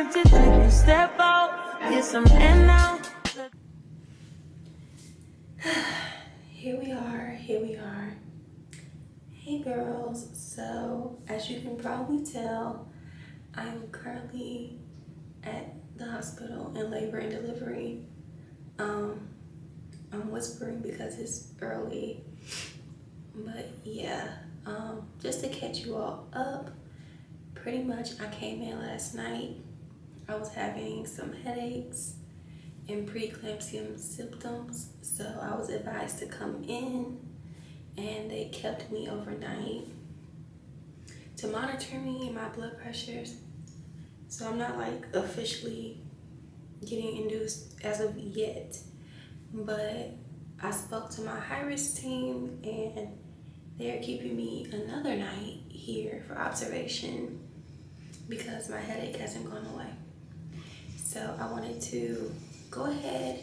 tempted to take a step out, get some in now. Here we are. Hey girls, so as you can probably tell, I'm currently at the hospital in labor and delivery. I'm whispering because it's early, but yeah, just to catch you all up, pretty much I came in last night. I was having some headaches and preeclampsia symptoms, so I was advised to come in, and they kept me overnight to monitor me and my blood pressures. So I'm not like officially getting induced as of yet, but I spoke to my high-risk team and they're keeping me another night here for observation because my headache hasn't gone away. So I wanted to go ahead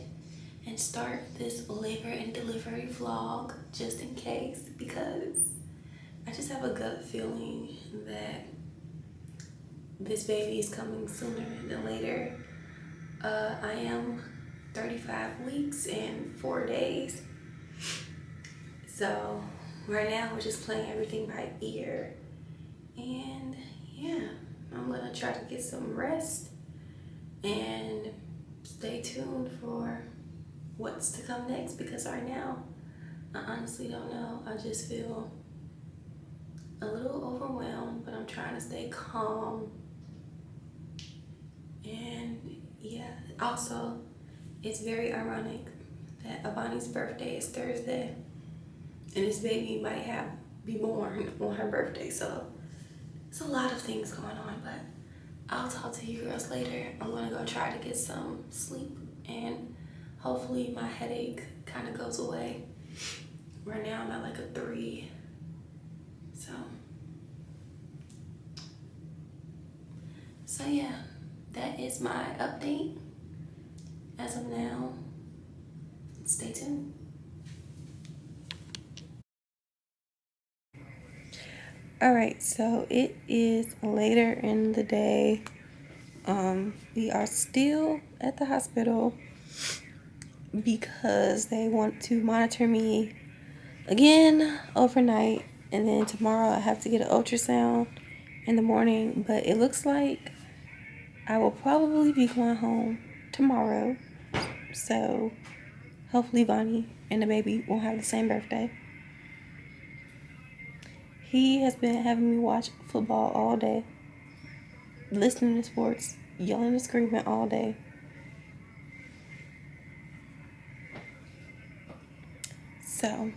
and start this labor and delivery vlog just in case, because I just have a gut feeling that this baby is coming sooner than later. I am 35 weeks and 4 days. So right now we're just playing everything by ear. And yeah, I'm gonna try to get some rest and stay tuned for what's to come next, because right now I honestly don't know. I just feel a little overwhelmed, but I'm trying to stay calm. And yeah, also it's very ironic that Avani's birthday is Thursday and this baby might be born on her birthday. So it's a lot of things going on, but I'll talk to you girls later. I'm gonna go try to get some sleep and hopefully my headache kind of goes away. Right now I'm at like a 3. So yeah, that is my update as of now. Stay tuned. Alright, so it is later in the day. We are still at the hospital because they want to monitor me again overnight, and then tomorrow I have to get an ultrasound in the morning, but it looks like I will probably be going home tomorrow, so hopefully Vonnie and the baby won't have the same birthday. He has been having me watch football all day, listening to sports, yelling and screaming all day. So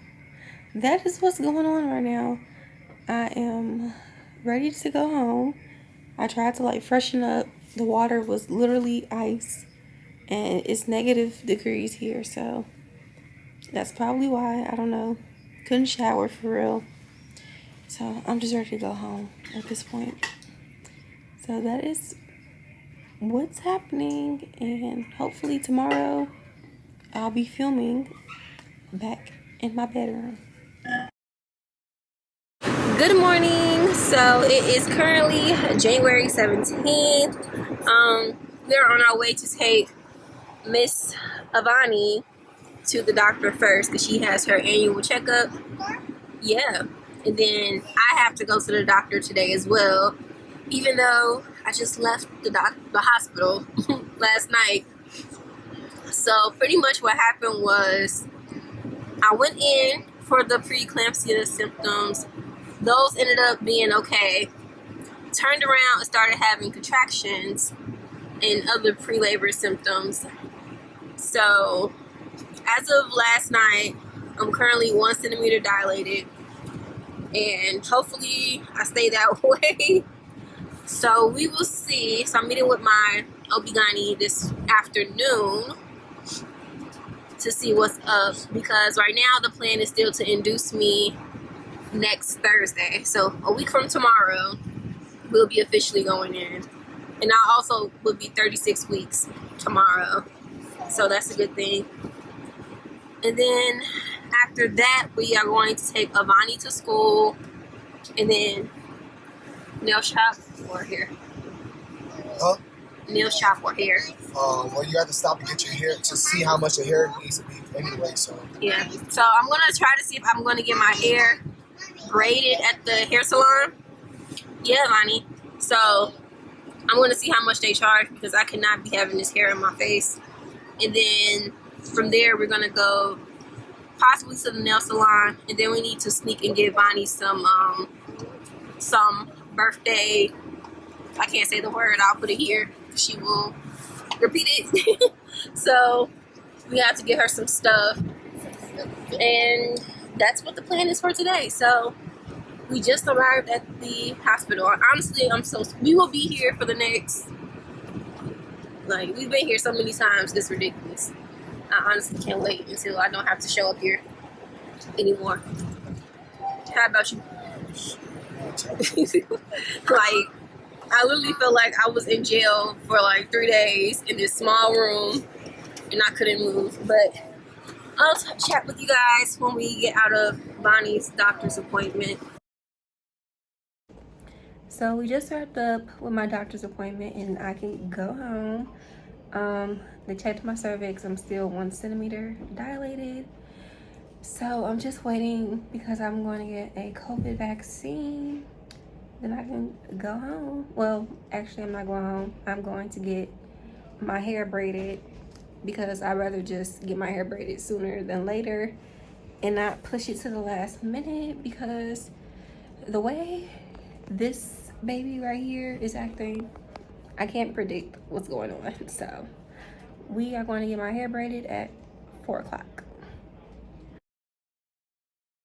that is what's going on right now. I am ready to go home. I tried to like freshen up. The water was literally ice and it's -degrees here, so that's probably why. I don't know. Couldn't shower for real. So I'm just ready to go home at this point. So that is what's happening, and hopefully tomorrow I'll be filming back in my bedroom. Good morning. So it is currently January 17th. We are on our way to take Miss Avani to the doctor first because she has her annual checkup. Yeah. And then I have to go to the doctor today as well, even though I just left the hospital last night. So pretty much what happened was I went in for the preeclampsia symptoms. Those ended up being okay. Turned around and started having contractions and other pre-labor symptoms. So as of last night, I'm currently 1 centimeter dilated, and hopefully I stay that way. So we will see. So I'm meeting with my OB-GYN this afternoon to see what's up, because right now the plan is still to induce me next Thursday. So a week from tomorrow we'll be officially going in, and I also will be 36 weeks tomorrow, so that's a good thing. And then after that we are going to take Avani to school, and then nail shop or here nail shop or hair. Well, you have to stop and get your hair to see how much your hair needs to be anyway. So yeah. So I'm gonna try to see if I'm gonna get my hair braided at the hair salon. Yeah, Lonnie. So I'm gonna see how much they charge because I cannot be having this hair in my face. And then from there we're gonna go possibly to the nail salon, and then we need to sneak and give Bonnie some birthday. I can't say the word. I'll put it here. She will repeat it. So we have to get her some stuff, and that's what the plan is for today. So we just arrived at the hospital. Honestly, we will be here for the next, like, we've been here so many times, it's ridiculous. I honestly can't wait until I don't have to show up here anymore. How about you? Like, I literally felt like I was in jail for like 3 days in this small room and I couldn't move. But I'll chat with you guys when we get out of Bonnie's doctor's appointment. So we just wrapped up with my doctor's appointment and I can go home. They checked my cervix. I'm still 1 centimeter dilated. So I'm just waiting because I'm going to get a COVID vaccine. Then I can go home. Well, actually I'm not going home. I'm going to get my hair braided because I'd rather just get my hair braided sooner than later and not push it to the last minute, because the way this baby right here is acting, I can't predict what's going on. So we are going to get my hair braided at 4 o'clock.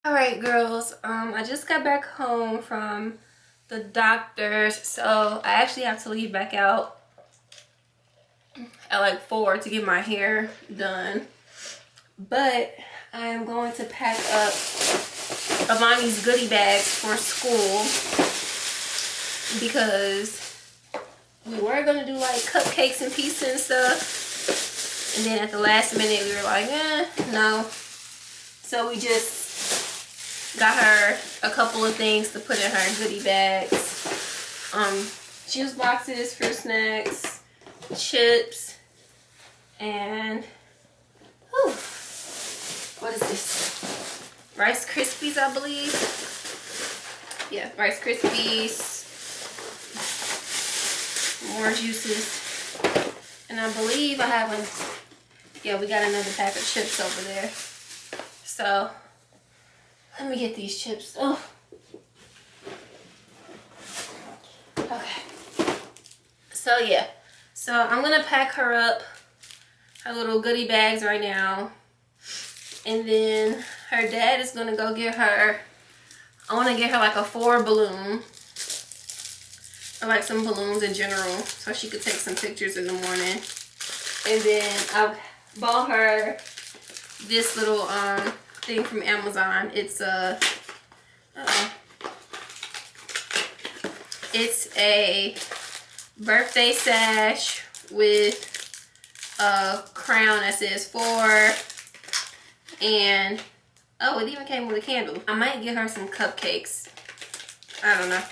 All right, girls, I just got back home from the doctor's, so I actually have to leave back out at like 4 to get my hair done. But I am going to pack up Avani's goodie bags for school because we were gonna do like cupcakes and pizza and stuff, and then at the last minute we were like, no. So we just got her a couple of things to put in her goodie bags. Juice boxes, fruit snacks, chips, and what is this? Rice Krispies, I believe. Yeah, Rice Krispies. More juices. And I believe I have yeah, we got another pack of chips over there. So let me get these chips. Oh. Okay. So yeah. So I'm gonna pack her up her little goodie bags right now. And then her dad is gonna go get her, I wanna get her like a 4 balloon. I like some balloons in general, so she could take some pictures in the morning. And then I bought her this little thing from Amazon. It's a it's a birthday sash with a crown that says 4, and oh, it even came with a candle. I might get her some cupcakes, I don't know.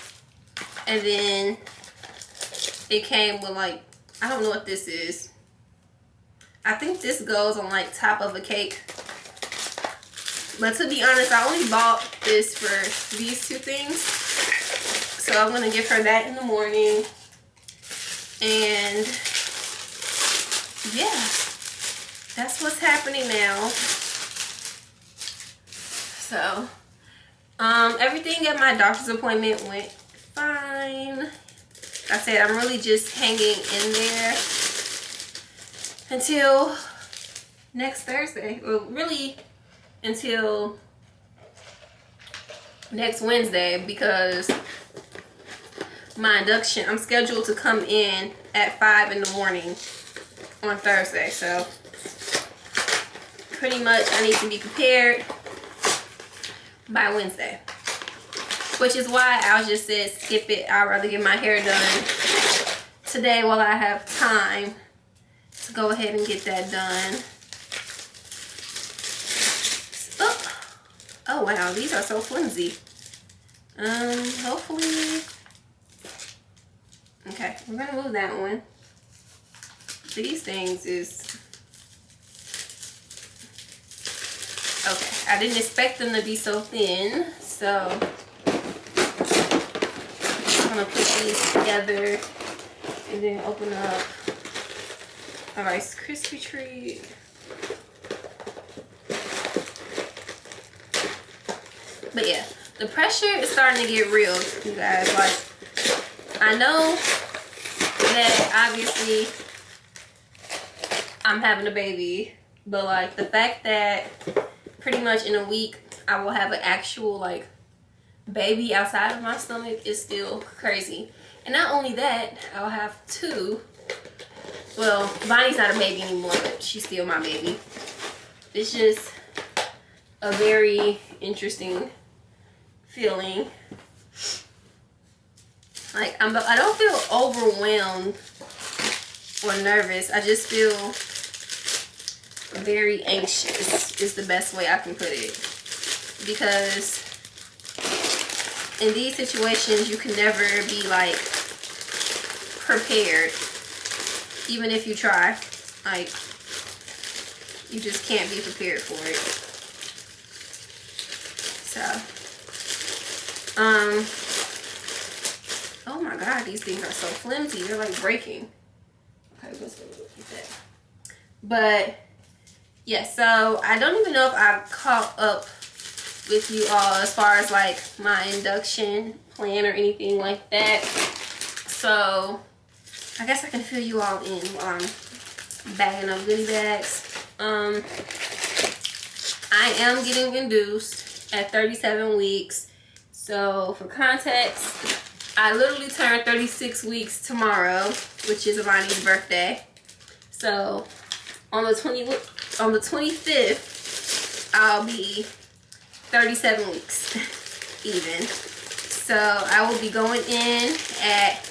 And then it came with like, I don't know what this is. I think this goes on like top of a cake. But to be honest, I only bought this for these 2 things. So I'm gonna give her that in the morning. And yeah, that's what's happening now. So everything at my doctor's appointment went fine. Like I said, I'm really just hanging in there until next Thursday. Well, really until next Wednesday, because my induction, I'm scheduled to come in at 5 in the morning on Thursday. So pretty much I need to be prepared by Wednesday, which is why I just said skip it. I'd rather get my hair done today while I have time to go ahead and get that done. Oh wow, these are so flimsy. Hopefully, okay, we're gonna move that one. these things is okay. I didn't expect them to be so thin, so I'm gonna put these together and then open up a Rice Krispie treat. But yeah, the pressure is starting to get real, you guys. Like, I know that obviously I'm having a baby, but like the fact that pretty much in a week I will have an actual like baby outside of my stomach is still crazy. And not only that, I'll have two. Well, Bonnie's not a baby anymore, but she's still my baby. It's just a very interesting feeling. Like, I don't feel overwhelmed or nervous. I just feel very anxious is the best way I can put it. Because in these situations, you can never be like prepared. Even if you try, like, you just can't be prepared for it. So, oh my god, these things are so flimsy. They're like breaking. Okay, let's go with that. But yeah, so I don't even know if I caught up with you all as far as like my induction plan or anything like that. So I guess I can fill you all in while I'm bagging up goodie bags. I am getting induced at 37 weeks. So for context, I literally turned 36 weeks tomorrow, which is Avani's birthday. So on the 25th, I'll be 37 weeks even. So I will be going in at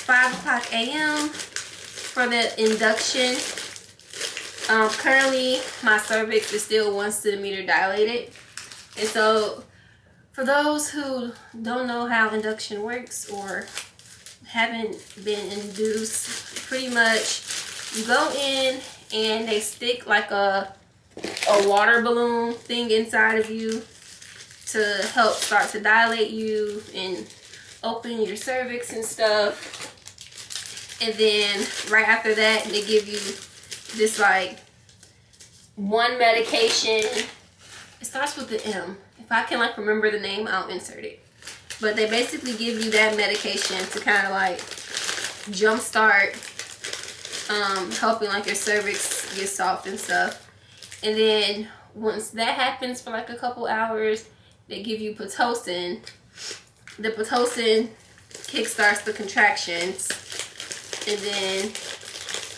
5:00 a.m. for the induction. Currently, my cervix is still 1 centimeter dilated. And so, for those who don't know how induction works or haven't been induced, pretty much you go in and they stick like a water balloon thing inside of you to help start to dilate you and open your cervix and stuff. And then right after that, they give you this like one medication. It starts with the M. If I can like remember the name, I'll insert it. But they basically give you that medication to kind of like jumpstart helping like your cervix get soft and stuff. And then once that happens for like a couple hours, they give you Pitocin. The Pitocin kickstarts the contractions. And then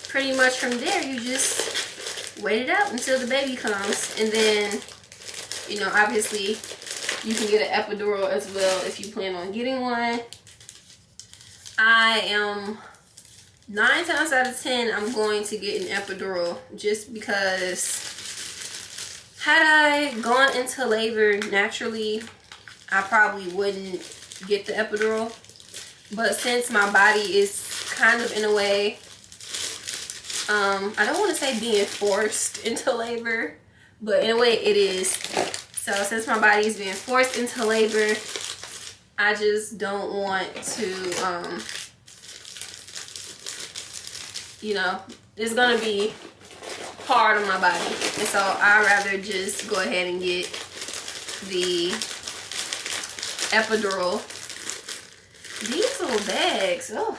pretty much from there, you just wait it out until the baby comes. And then, you know, obviously you can get an epidural as well if you plan on getting one. I am 9 times out of 10, I'm going to get an epidural just because had I gone into labor naturally, I probably wouldn't get the epidural. But since my body is kind of in a way, I don't want to say being forced into labor, but in a way it is. So since my body is being forced into labor, I just don't want to, you know, it's going to be hard on my body. And so I'd rather just go ahead and get the epidural. These little bags, oh,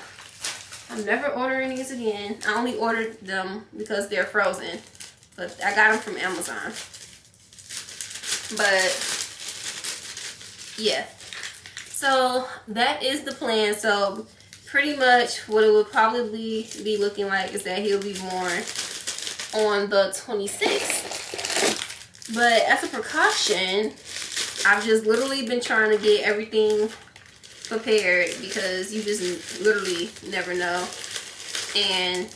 I'm never ordering these again. I only ordered them because they're frozen, but I got them from Amazon. But yeah, so that is the plan. So pretty much what it would probably be looking like is that he'll be born on the 26th. But as a precaution, I've just literally been trying to get everything prepared because you just literally never know. And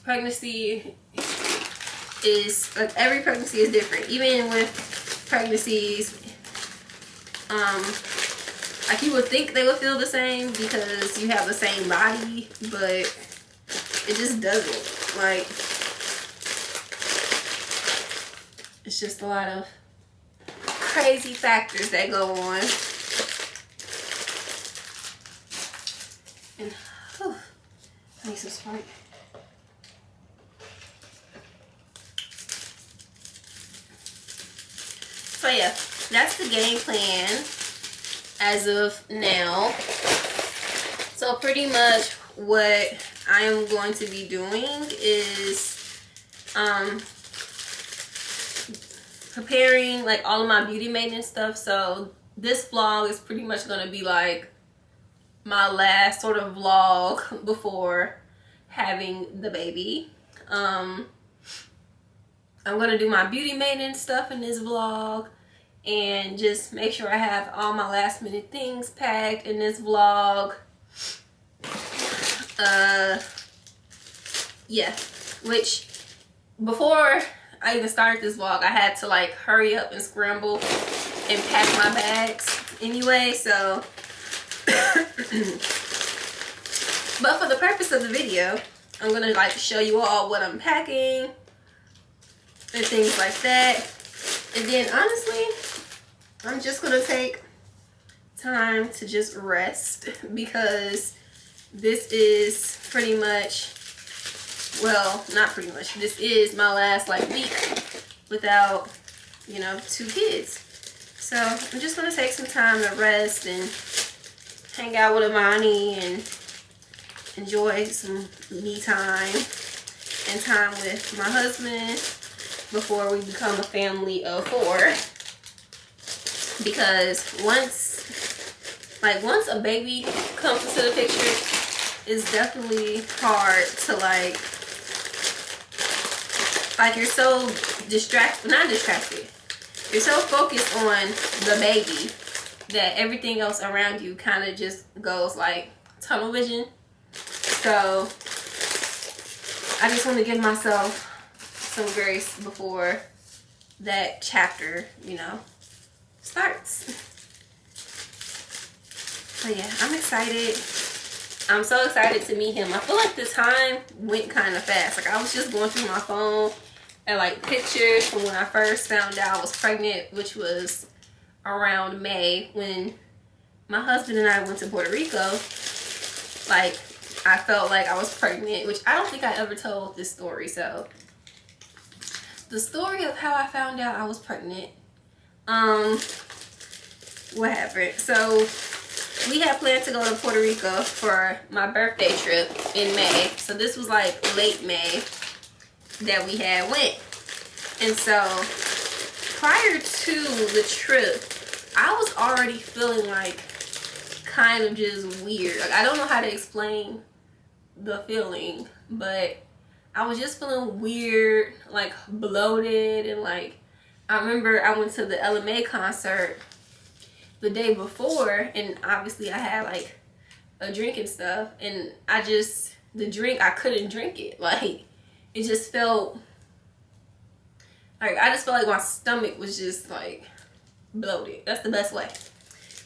pregnancy is like, every pregnancy is different. Even with pregnancies, like you would think they would feel the same because you have the same body, but It just doesn't. Like, it's just a lot of crazy factors that go on. And, whew, I need some Sprite. So yeah, that's the game plan as of now. So pretty much what I am going to be doing is preparing like all of my beauty maintenance stuff. So this vlog is pretty much going to be like my last sort of vlog before having the baby. I'm going to do my beauty maintenance stuff in this vlog and just make sure I have all my last minute things packed in this vlog. Yeah, which before I even started this vlog, I had to like hurry up and scramble and pack my bags anyway, so but for the purpose of the video, I'm gonna like show you all what I'm packing and things like that. And then honestly, I'm just gonna take time to just rest because this is pretty much, well, not pretty much, this is my last like week without, you know, 2 kids. So I'm just gonna take some time to rest and hang out with Imani and enjoy some me time and time with my husband before we become a family of 4. Because once a baby comes into the picture, it's definitely hard to like you're so not distracted, you're so focused on the baby that everything else around you kind of just goes like tunnel vision. So I just want to give myself some grace before that chapter, you know, starts. So yeah, I'm excited. I'm so excited to meet him. I feel like the time went kind of fast. Like I was just going through my phone and like pictures from when I first found out I was pregnant, which was around May when my husband and I went to Puerto Rico. Like I felt like I was pregnant, which I don't think I ever told this story. So the story of how I found out I was pregnant, what happened? So we had planned to go to Puerto Rico for my birthday trip in May. So this was like late May that we had went. And so prior to the trip, I was already feeling like kind of just weird. Like I don't know how to explain the feeling, but I was just feeling weird, like bloated, and like I remember I went to the LMA concert the day before, and obviously I had like a drink and stuff, and the drink, I couldn't drink it. Like it just felt like, I just felt like my stomach was just like bloated. That's the best way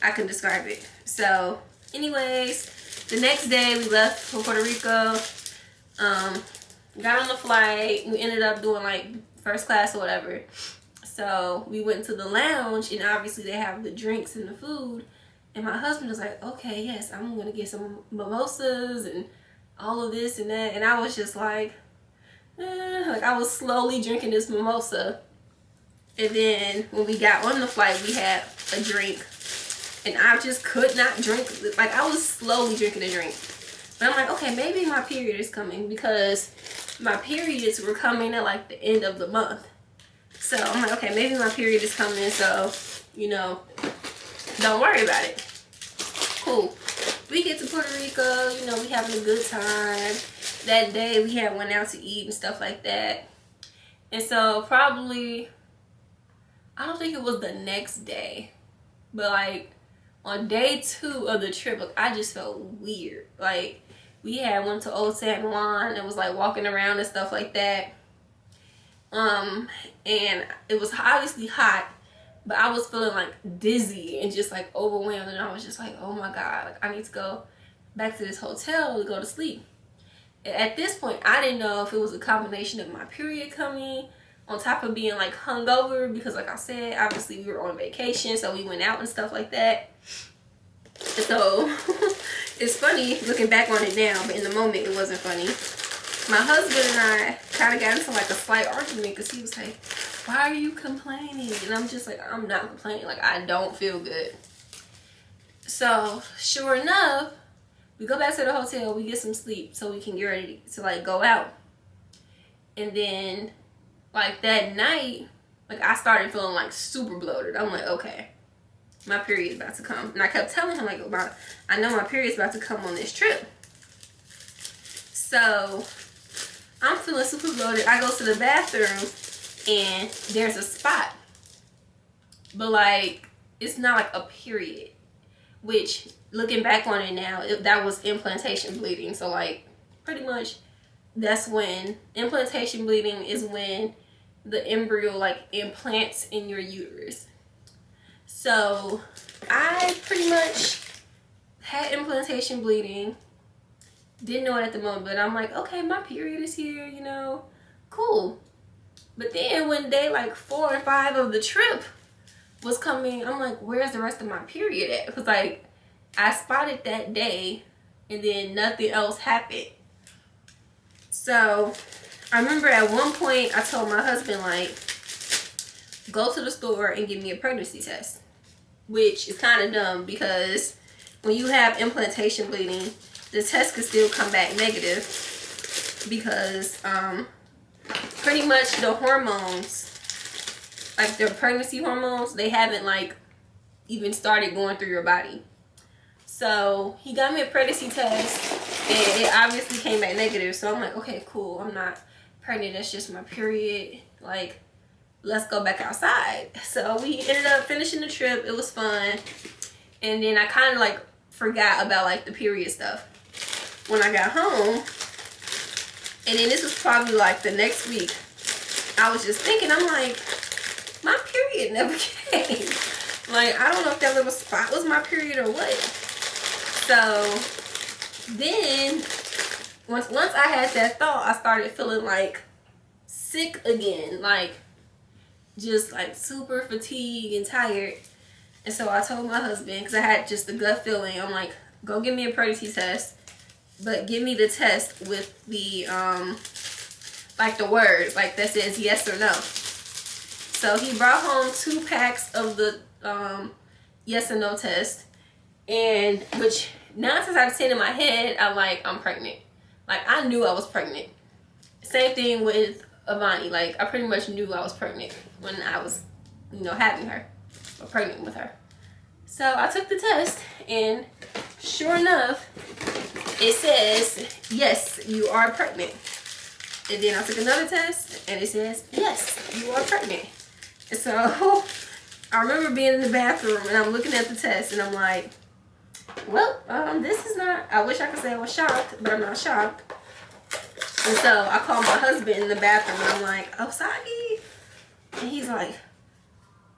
I can describe it. So anyways, the next day we left for Puerto Rico, got on the flight. We ended up doing like first class or whatever. So we went to the lounge, and obviously they have the drinks and the food. And my husband was like, okay, yes, I'm going to get some mimosas and all of this and that. And I was just like I was slowly drinking this mimosa. And then when we got on the flight, we had a drink. And I just could not drink. Like I was slowly drinking a drink. But I'm like, okay, maybe my period is coming, because my periods were coming at like the end of the month. So I'm like, okay, maybe my period is coming, so, you know, don't worry about it. Cool. We get to Puerto Rico, you know, we having a good time. That day we had went out to eat and stuff like that. And so probably, I don't think it was the next day, but like on day 2 of the trip, like, I just felt weird. Like we had went to Old San Juan and was like walking around and stuff like that. And it was obviously hot, but I was feeling like dizzy and just like overwhelmed, and I was just like, oh my god, like I need to go back to this hotel to go to sleep. At this point, I didn't know if it was a combination of my period coming on top of being like hungover, because like I said, obviously we were on vacation, so we went out and stuff like that. So it's funny looking back on it now, but in the moment it wasn't funny. My husband and I kind of got into like a slight argument because he was like, why are you complaining? And I'm just like, I'm not complaining. Like, I don't feel good. So sure enough, we go back to the hotel, we get some sleep so we can get ready to like go out. And then like that night, like I started feeling like super bloated. I'm like, okay, my period's about to come. And I kept telling him like, I know my period's about to come on this trip. So I'm feeling super bloated. I go to the bathroom and there's a spot, but like it's not like a period, which looking back on it now, that was implantation bleeding. So like pretty much that's when implantation bleeding is when the embryo like implants in your uterus. So I pretty much had implantation bleeding, didn't know it at the moment, but I'm like, okay, my period is here, you know, cool. But then when day like 4 or 5 of the trip was coming, I'm like, where's the rest of my period at? Because like I spotted that day and then nothing else happened. So I remember at one point I told my husband like, go to the store and give me a pregnancy test, which is kind of dumb because when you have implantation bleeding, the test could still come back negative because pretty much the hormones, like the pregnancy hormones, they haven't like even started going through your body. So he got me a pregnancy test and it obviously came back negative. So I'm like, okay, cool, I'm not pregnant, that's just my period. Like, let's go back outside. So we ended up finishing the trip. It was fun. And then I kind of like forgot about like the period stuff when I got home. And then this was probably like the next week. I was just thinking, I'm like, my period never came. Like, I don't know if that little spot was my period or what. So then once I had that thought, I started feeling like sick again, like just like super fatigued and tired. And so I told my husband, because I had just the gut feeling, I'm like, go give me a pregnancy test, but give me the test with the like the words like that says yes or no. So he brought home 2 packs of the yes and no test, and which 9 times out of 10 in my head I'm like, I'm pregnant. Like I knew I was pregnant. Same thing with Avani. Like I pretty much knew I was pregnant when I was, you know, having her or pregnant with her. So I took the test and sure enough it says yes, you are pregnant. And then I took another test and it says yes, you are pregnant. And so I remember being in the bathroom and I'm looking at the test and I'm like, well, this is not, I wish I could say I was shocked, but I'm not shocked. And so I called my husband in the bathroom and I'm like, oh, Sagi. And he's like,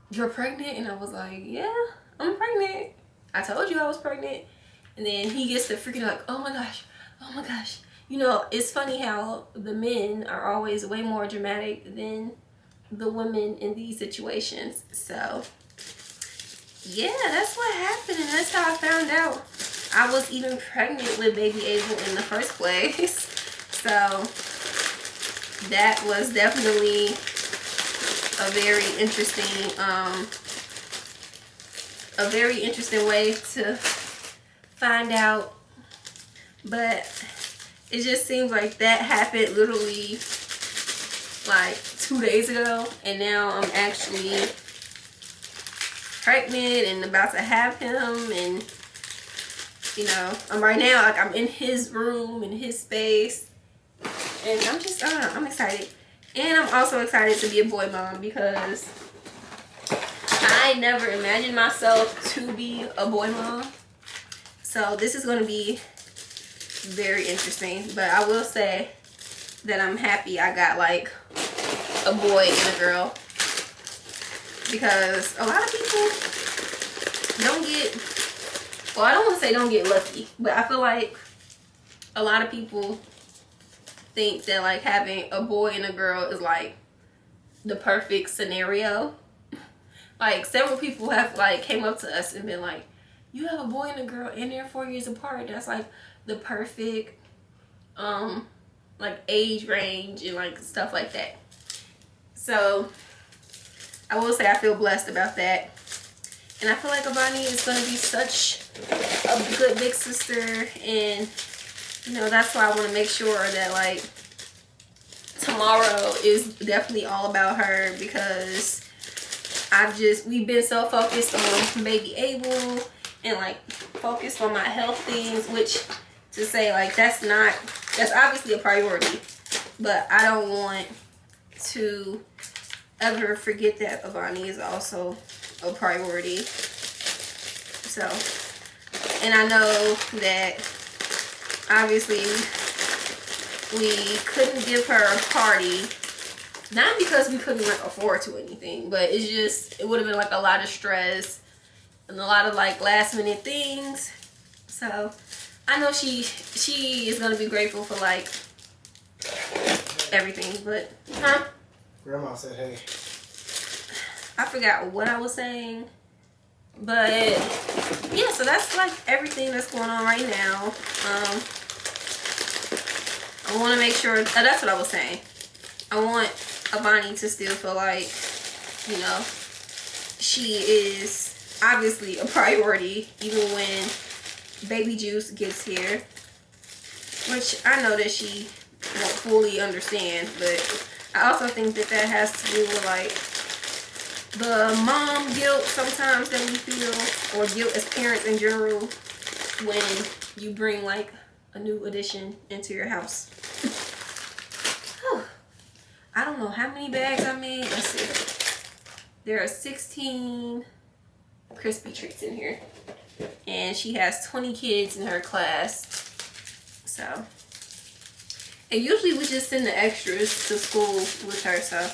you're pregnant? And I was like, yeah, I'm pregnant. I told you I was pregnant. And then he gets to freaking like, oh my gosh, oh my gosh. You know, it's funny how the men are always way more dramatic than the women in these situations. So yeah, that's what happened, and that's how I found out I was even pregnant with baby Abel in the first place. So that was definitely a very interesting way to find out. But it just seems like that happened literally like 2 days ago, and now I'm actually pregnant and about to have him. And you know, I'm right now like I'm in his room, in his space, and I'm just I'm excited. And I'm also excited to be a boy mom because I never imagined myself to be a boy mom. So this is going to be very interesting. But I will say that I'm happy I got like a boy and a girl, because a lot of people don't get, well, I don't want to say don't get lucky, but I feel like a lot of people think that like having a boy and a girl is like the perfect scenario. Like several people have like came up to us and been like, you have a boy and a girl and they're 4 years apart. That's like the perfect like age range and like stuff like that. So I will say I feel blessed about that. And I feel like Avani is going to be such a good big sister. And, you know, that's why I want to make sure that, like, tomorrow is definitely all about her. Because we've been so focused on baby Abel and, like, focused on my health things. Which, to say, like, that's obviously a priority. But I don't want to ever forget that Avani is also a priority. So, and I know that obviously we couldn't give her a party, not because we couldn't like afford to anything, but it's just, it would have been like a lot of stress and a lot of like last minute things. So I know she is gonna be grateful for like everything. But Grandma said hey. I forgot what I was saying, but yeah, so that's like everything that's going on right now. I want to make sure, that's what I was saying. I want Avani to still feel like, you know, she is obviously a priority even when baby Juice gets here, which I know that she won't fully understand, but I also think that that has to do with like the mom guilt sometimes that we feel, or guilt as parents in general, when you bring like a new addition into your house. I don't know how many bags I made. Let's see. There are 16 crispy treats in here, and she has 20 kids in her class. So, and usually we just send the extras to school with her, so.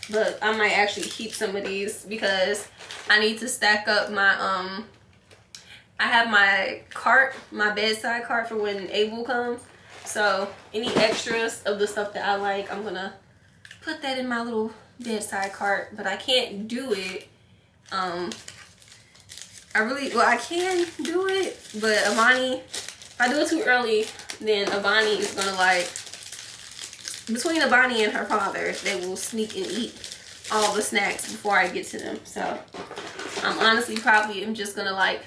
But I might actually keep some of these because I need to stack up my I have my cart, my bedside cart for when Abel comes. So any extras of the stuff that I like, I'm gonna put that in my little bedside cart. But I can't do it. I can do it, but Avani, if I do it too early, then Avani is gonna like, between Avani and her father, they will sneak and eat all the snacks before I get to them. So I'm honestly probably am just gonna like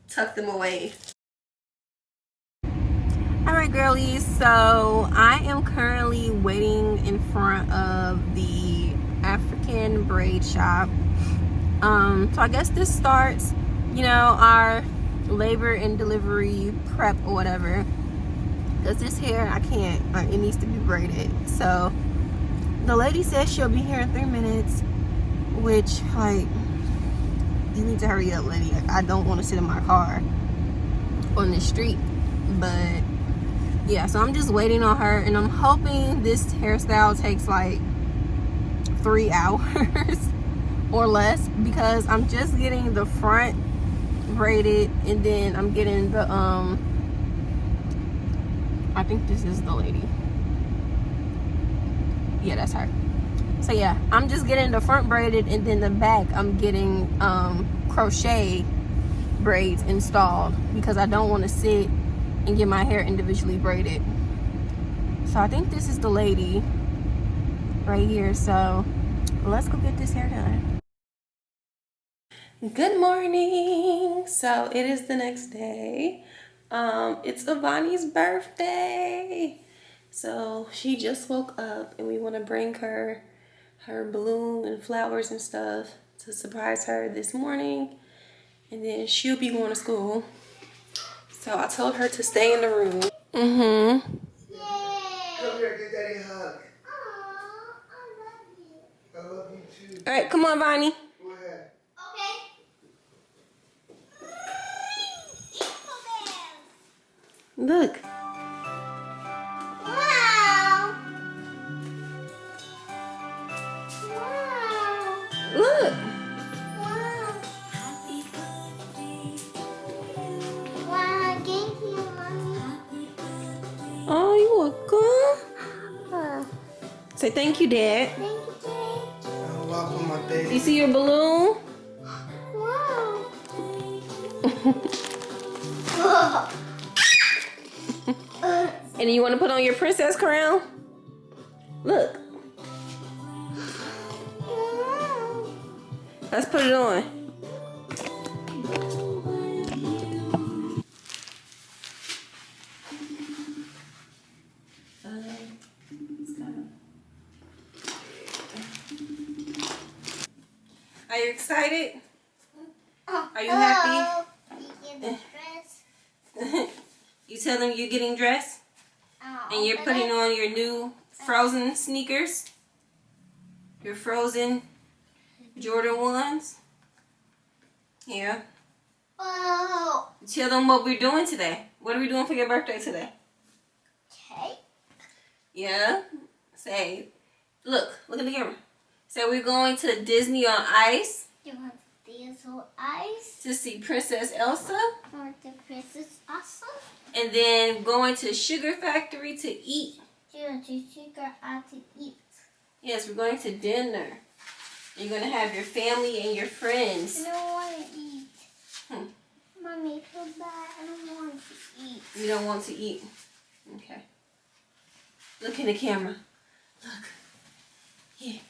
tuck them away. Alright girlies, so I am currently waiting in front of the African braid shop. So I guess this starts, you know, our labor and delivery prep or whatever. Because this hair, I can't, it needs to be braided. So the lady says she'll be here in 3 minutes, which, like, you need to hurry up, lady. I don't want to sit in my car on the street. But yeah, so I'm just waiting on her, and I'm hoping this hairstyle takes like 3 hours or less, because I'm just getting the front braided, and then I'm getting the I think this is the lady. Yeah, that's her. So yeah, I'm just getting the front braided, and then the back I'm getting crochet braids installed, because I don't want to sit and get my hair individually braided. So I think this is the lady right here. So let's go get this hair done. Good morning. So it is the next day. It's Avani's birthday. So she just woke up, and we want to bring her balloon and flowers and stuff to surprise her this morning, and then she'll be going to school. So I told her to stay in the room. Come here, give daddy a hug. I love you. I love you too. All right, come on, Vonnie. Go ahead. Okay. Look. Wow. Wow. Look. Wow. Happy birthday. Wow, thank you, Mommy. Oh, you are Say thank you, Dad. Thank you, Dad. You're welcome, my baby. You see your balloon? Wow. And then you want to put on your princess crown? Look. Let's put it on. Are you excited? Are you happy? You get the dress. You tell them you're getting dressed? And you're putting on your new Frozen sneakers? Your Frozen Jordan 1s? Yeah. Wow. Tell them what we're doing today. What are we doing for your birthday today? Cake. Yeah? Say, look at the camera. Say we're going to Disney on Ice You want these little ice? to see Princess Elsa. Or the princess also? And then going to Sugar Factory to eat. You want to sugar out to eat? Yes, we're going to dinner. You're going to have your family and your friends. I don't want to eat. Hmm. Mommy, feel bad. I don't want to eat. You don't want to eat? Okay. Look in the camera. Look. Here.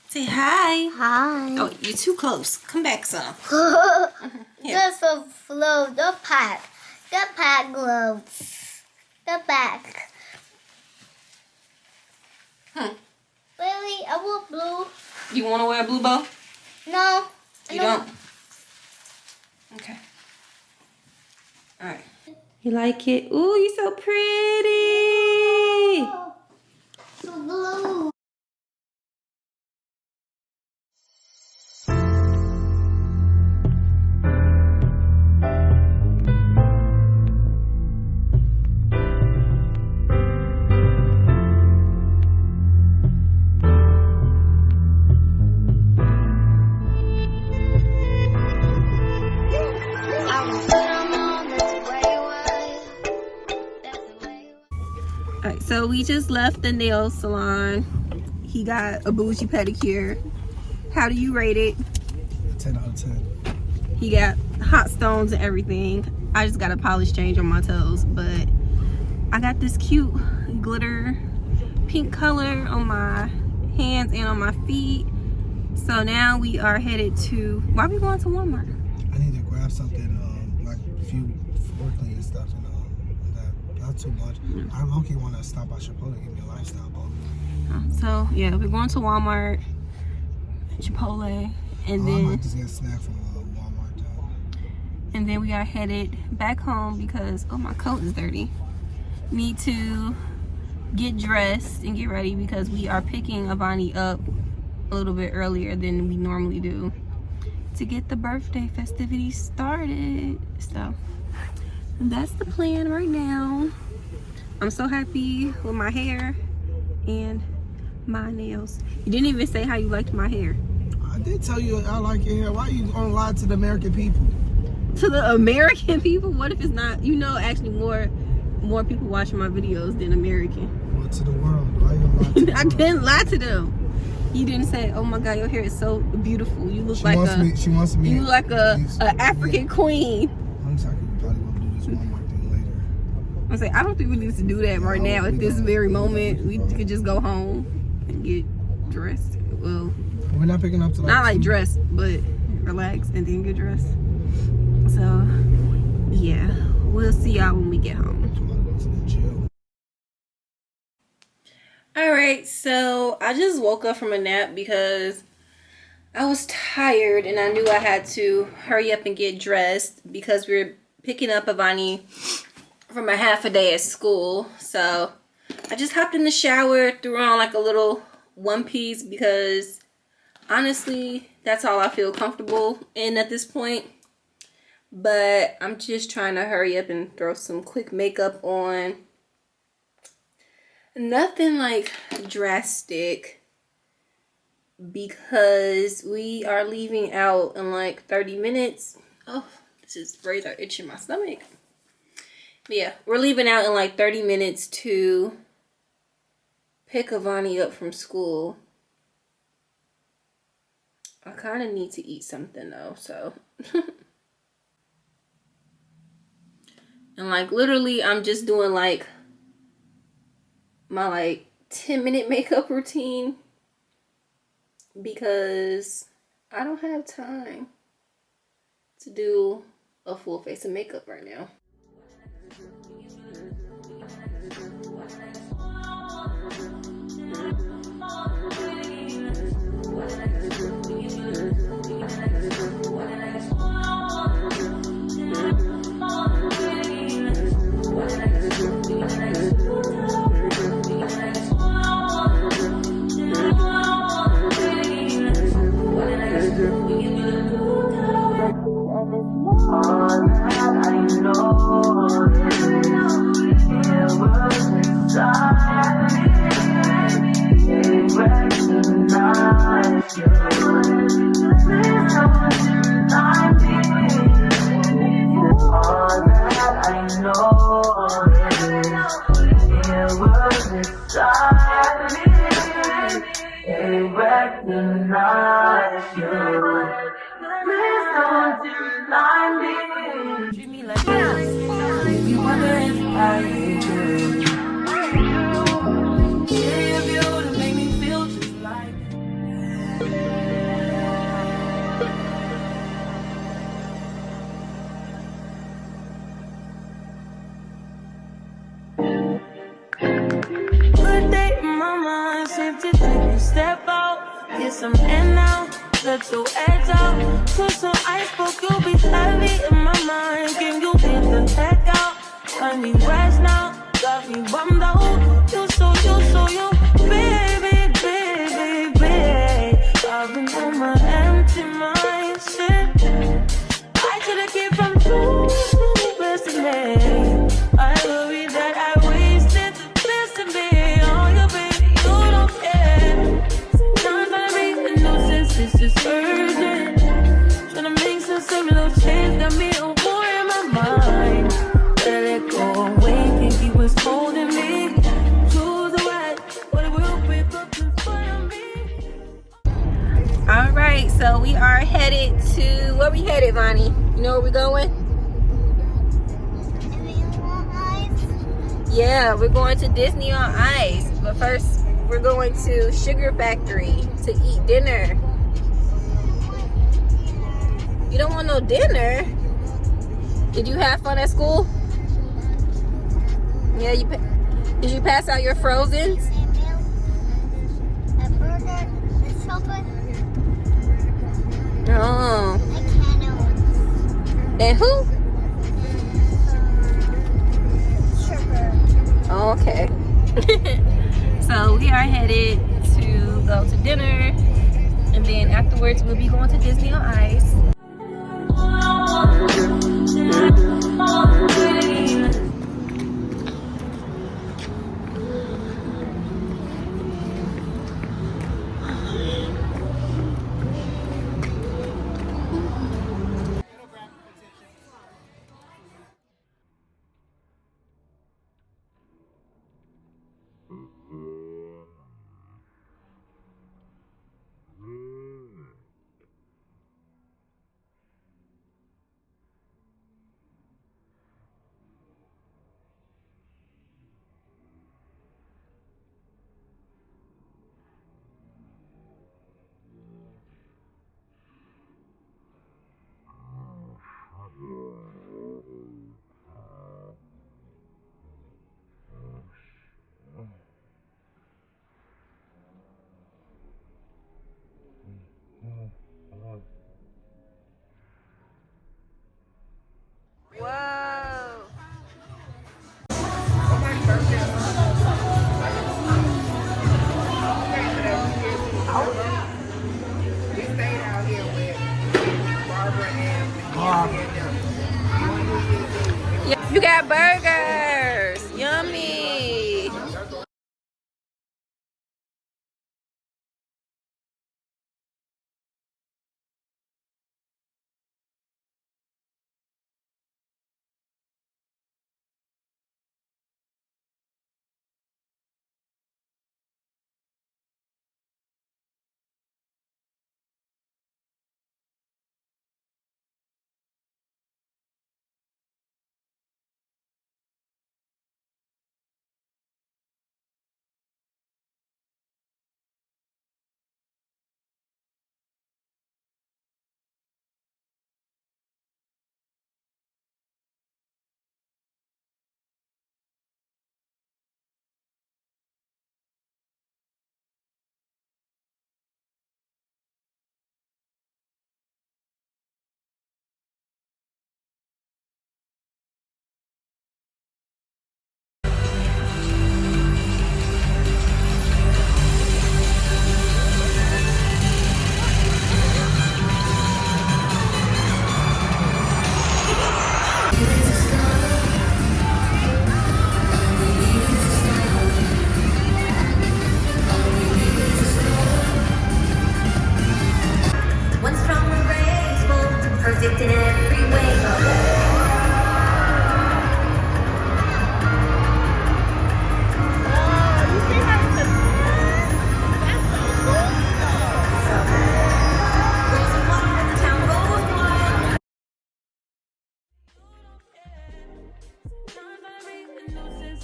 Say hi. Hi. Oh, you're too close. Come back some. Here. That's a flow. The pack. The pack gloves. The back. Really? I want blue. You want to wear a blue bow? No. You don't? Okay. All right. You like it? Ooh, you're so pretty. So blue. Alright, so we just left the nail salon. He got a bougie pedicure. How do you rate it? 10 out of 10. He got hot stones and everything. I just got a polish change on my toes, but I got this cute glitter pink color on my hands and on my feet. So now we are headed to, why are we going to Walmart? I need to grab something, like a few floor cleaning stuff and that. Not too much. I low-key want to stop by Chipotle and get me a lifestyle bowl. So yeah, we're going to Walmart, Chipotle, and I then might just get a snack from Walmart though. and then we are headed back home because oh, my coat is dirty. Need to get dressed and get ready because we are picking Avani up a little bit earlier than we normally do to get the birthday festivities started. So that's the plan right now. I'm so happy with my hair and my nails. You didn't even say how you liked my hair. I did tell you I like your hair. Why you gonna lie to the American people? To the American people? What if it's not? You know, actually more people watching my videos than American. Well, to the world. Why you gonna lie to the I world? didn't lie to them. You didn't say, "Oh my God, your hair is so beautiful. You look She like wants me. you look like a African queen." I'm sorry, we probably gonna do this Walmart thing later. I say, I don't think we need to do that right now at this very moment. We could just go home and get dressed. Well, We're not picking up to not like 2. dressed, but relax and then get dressed. So, yeah, we'll see y'all when we get home. I'm about to go to the gym. Alright, so I just woke up from a nap because I was tired and I knew I had to hurry up and get dressed because we were picking up Avani from a half a day at school. So I just hopped in the shower, threw on like a little one piece because honestly, that's all I feel comfortable in at this point. But I'm just trying to hurry up and throw some quick makeup on. Nothing like drastic because we are leaving out in like 30 minutes. Oh, this is razor itching my stomach. But yeah, we're leaving out in like 30 minutes to pick Avani up from school. I kind of need to eat something though, so. And like literally I'm just doing like my like 10-minute makeup routine because I don't have time to do a full face of makeup right now. Good day in my mind, safe to take a step out, get some air now, let your edge out, put some ice, but you'll be heavy in my mind. Can you get the heck out? I need rest now, got me bummed out. You baby, baby, baby. I've been on my empty mind, shit. I should've kept from choosing best of me. I worry that I wasted the best of me. Oh, you baby, you don't care. Sometimes I be a nuisance, it's just urgent. Tryna make some little change, got me a war in my mind. Let it go away, can't keep what's holding me. Choose the right, but it will break up in front of me. All right, so we are headed to, where we headed, Vonnie? You know where we're going? Yeah, we're going to Disney on Ice. But first, we're going to Sugar Factory to eat dinner. You don't want no dinner? Did you have fun at school? Yeah, did you pass out your Frozens? A burger, a chocolate, Oh. a candle. And who? Sugar. Oh, okay. So we are headed to go to dinner, and then afterwards we'll be going to Disney on Ice. Whoa. We stayed out here with Barbara and You got burgers. Yummy.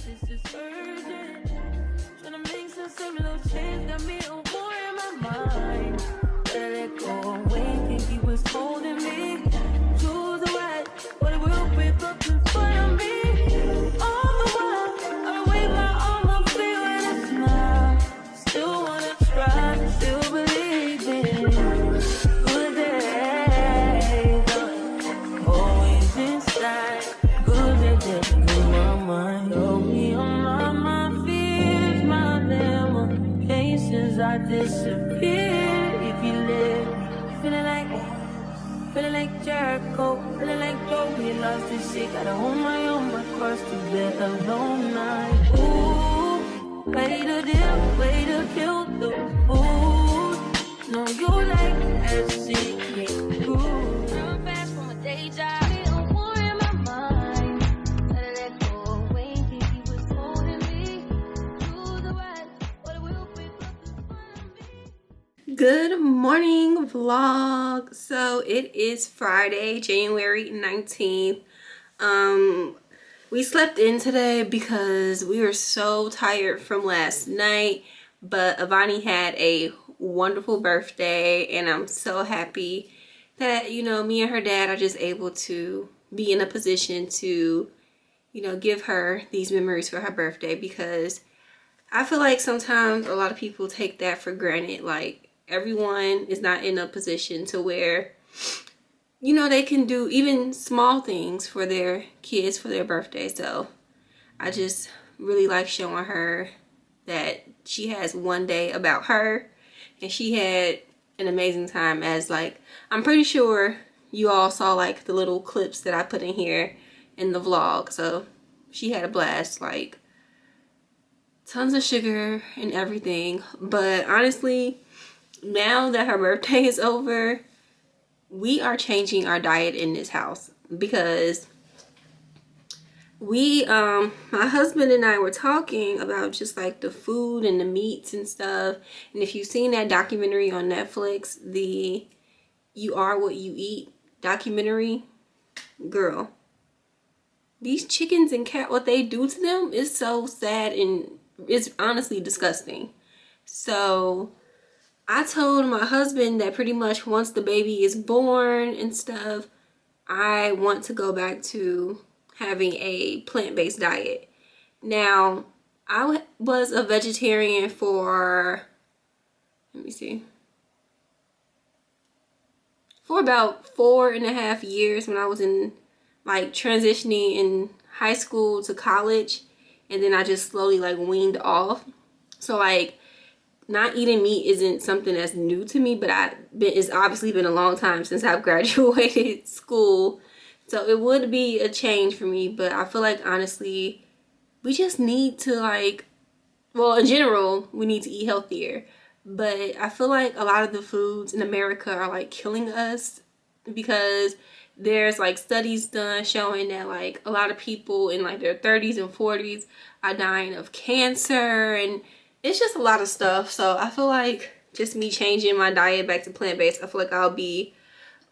this is urgent. Tryna make sense of little change, got me a war in my mind. Better let go away, think he was holding me. Choose the right, but it will break up in front of me. All the while, I wave my arm up, feel it a smile. Still wanna try, still believe in good days. Always inside, good days in my mind. Throw me on my fears, my limitations, I disappear. If you live, feeling like Jericho, feeling like Joe, we lost this shit. Gotta hold my own, but cross to bed alone night. Ooh, way to deal, way to kill the food. No, you like that shit, ooh. Run fast from a day job. Feel a war in my mind. Gotta let go away, think he was holding me. Do the right, but it will break up in front of me. Good morning vlog. So it is Friday, January 19th. We slept in today because we were so tired from last night, but Avani had a wonderful birthday and I'm so happy that, you know, me and her dad are just able to be in a position to, you know, give her these memories for her birthday, because I feel like sometimes a lot of people take that for granted. Like, everyone is not in a position to where, you know, they can do even small things for their kids for their birthday. So I just really like showing her that she has one day about her, and she had an amazing time. As like, I'm pretty sure you all saw like the little clips that I put in here in the vlog. So she had a blast, like tons of sugar and everything. But honestly, now that her birthday is over, we are changing our diet in this house, because we my husband and I were talking about just like the food and the meats and stuff. And if you've seen that documentary on Netflix, the You Are What You Eat documentary, girl, these chickens and cat, what they do to them is so sad and it's honestly disgusting. So I told my husband that pretty much once the baby is born and stuff, I want to go back to having a plant-based diet. Now, I was a vegetarian for, let me see, for about 4.5 years when I was in like transitioning in high school to college, and then I just slowly like weaned off. So like, not eating meat isn't something that's new to me, but it's obviously been a long time since I've graduated school. So it would be a change for me, but I feel like honestly, we just need to like, well, in general, we need to eat healthier. But I feel like a lot of the foods in America are like killing us, because there's like studies done showing that like a lot of people in like their 30s and 40s are dying of cancer, and it's just a lot of stuff. So I feel like just me changing my diet back to plant-based, I feel like I'll be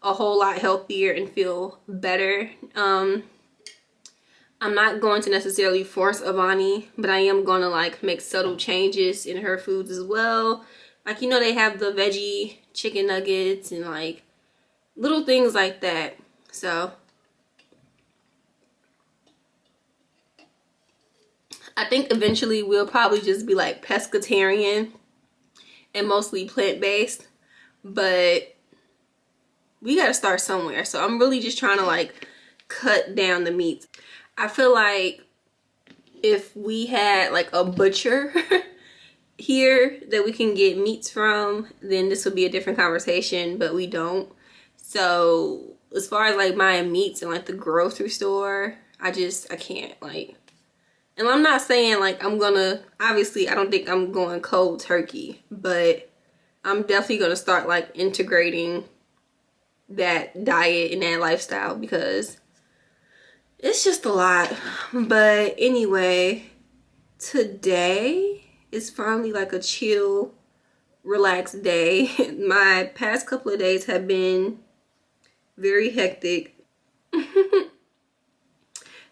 a whole lot healthier and feel better. I'm not going to necessarily force Avani, but I am going to like make subtle changes in her foods as well. Like, you know, they have the veggie chicken nuggets and like little things like that. So I think eventually we'll probably just be like pescatarian and mostly plant-based, but we got to start somewhere. So I'm really just trying to like cut down the meats. I feel like if we had like a butcher here that we can get meats from, then this would be a different conversation, but we don't. So as far as like buying meats in like the grocery store, I can't like. And I'm not saying like I'm gonna, obviously I don't think I'm going cold turkey, but I'm definitely gonna start like integrating that diet and that lifestyle, because it's just a lot. But anyway, today is finally like a chill, relaxed day. My past couple of days have been very hectic.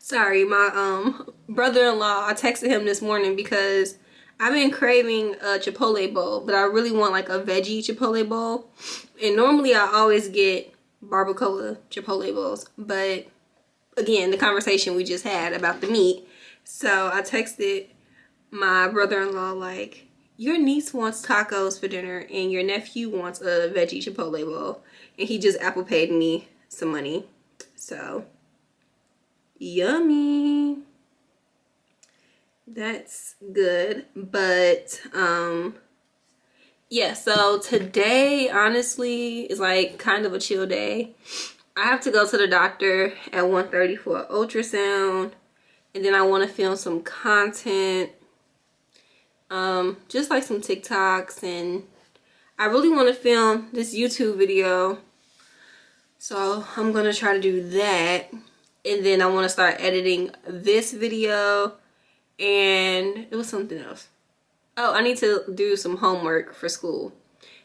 Sorry, my brother-in-law, I texted him this morning because I've been craving a Chipotle bowl, but I really want like a veggie Chipotle bowl. And normally I always get barbacoa Chipotle bowls, but again, the conversation we just had about the meat. So I texted my brother-in-law like, your niece wants tacos for dinner and your nephew wants a veggie Chipotle bowl. And he just Apple paid me some money. So, yummy. That's good. But, yeah, so today, honestly, is like kind of a chill day. I have to go to the doctor at 1:30 for an ultrasound. And then I want to film some content. Just like some TikToks, and I really want to film this YouTube video, so I'm gonna try to do that. And then I want to start editing this video, and it was something else. Oh, I need to do some homework for school.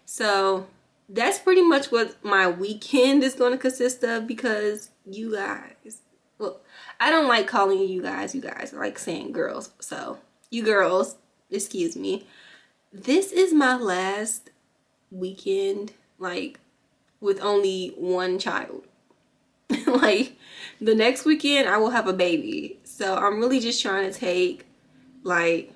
So that's pretty much what my weekend is going to consist of, because you guys, well, I don't like calling you guys. I like saying girls. So you girls, excuse me, this is my last weekend like with only one child. Like the next weekend I will have a baby, so I'm really just trying to take like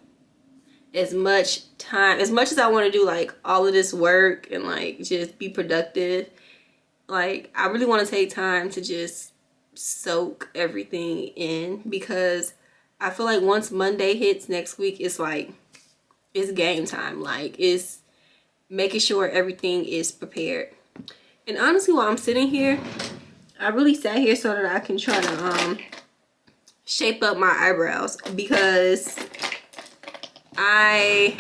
as much time, as much as I want to do like all of this work and like just be productive, like I really want to take time to just soak everything in, because I feel like once Monday hits next week, it's like it's game time. Like it's making sure everything is prepared. And honestly, while I'm sitting here, I really sat here so that I can try to shape up my eyebrows, because as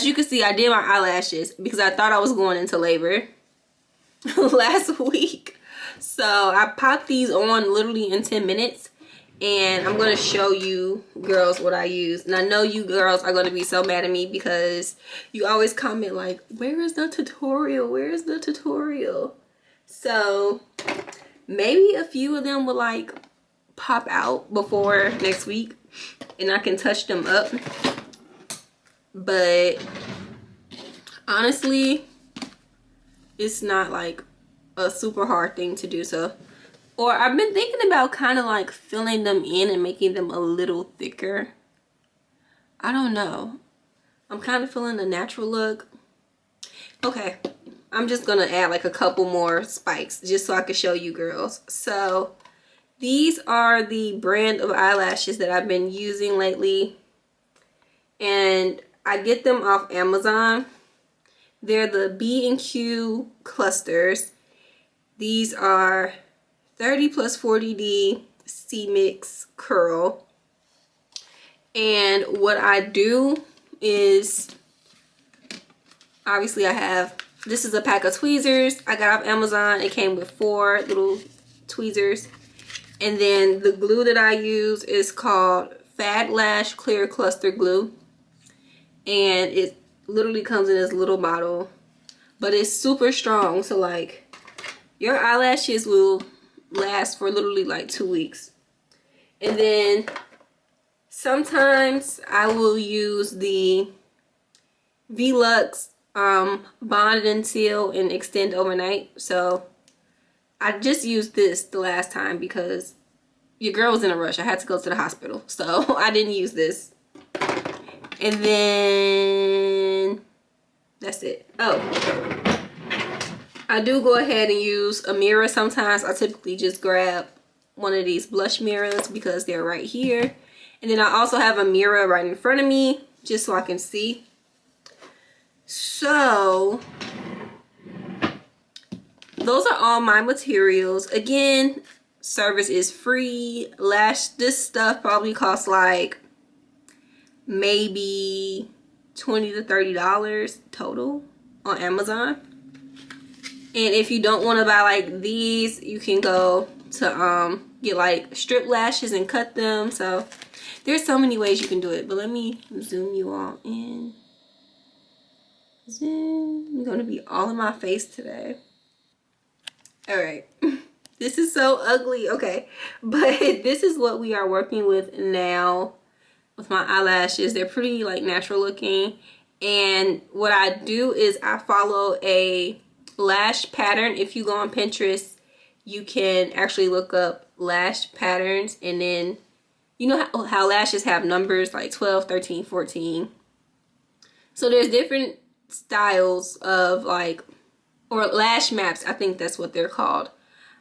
you can see, I did my eyelashes because I thought I was going into labor last week. So I popped these on literally in 10 minutes. And I'm going to show you girls what I use. And I know you girls are going to be so mad at me because you always comment like, where is the tutorial? Where is the tutorial? So maybe a few of them will like pop out before next week and I can touch them up. But honestly, it's not like a super hard thing to do. So, or I've been thinking about kind of like filling them in and making them a little thicker. I don't know. I'm kind of feeling a natural look. Okay, I'm just gonna add like a couple more spikes just so I can show you girls. So these are the brand of eyelashes that I've been using lately, and I get them off Amazon. They're the B&Q clusters. These are 30 plus 40D C-Mix Curl. And what I do is, obviously I have, this is a pack of tweezers I got off Amazon. It came with 4 little tweezers. And then the glue that I use is called Fat Lash Clear Cluster Glue. And it literally comes in this little bottle. But it's super strong, so like your eyelashes will last for literally like 2 weeks. And then sometimes I will use the Velux Bond and Seal and Extend Overnight. So I just used this the last time because your girl was in a rush. I had to go to the hospital, so I didn't use this. And then that's it. Oh, I do go ahead and use a mirror sometimes. I typically just grab one of these blush mirrors because they're right here. And then I also have a mirror right in front of me just so I can see. So those are all my materials. Again, service is free. This stuff probably costs like maybe $20 to $30 total on Amazon. And if you don't want to buy like these, you can go to get like strip lashes and cut them. So there's so many ways you can do it. But let me zoom you all in. Zoom. You're going to be all in my face today. All right. This is so ugly. Okay, but this is what we are working with now with my eyelashes. They're pretty like natural looking, and what I do is I follow a lash pattern. If you go on Pinterest, you can actually look up lash patterns, and then you know how lashes have numbers like 12, 13, 14. So there's different styles of like, or lash maps, I think that's what they're called.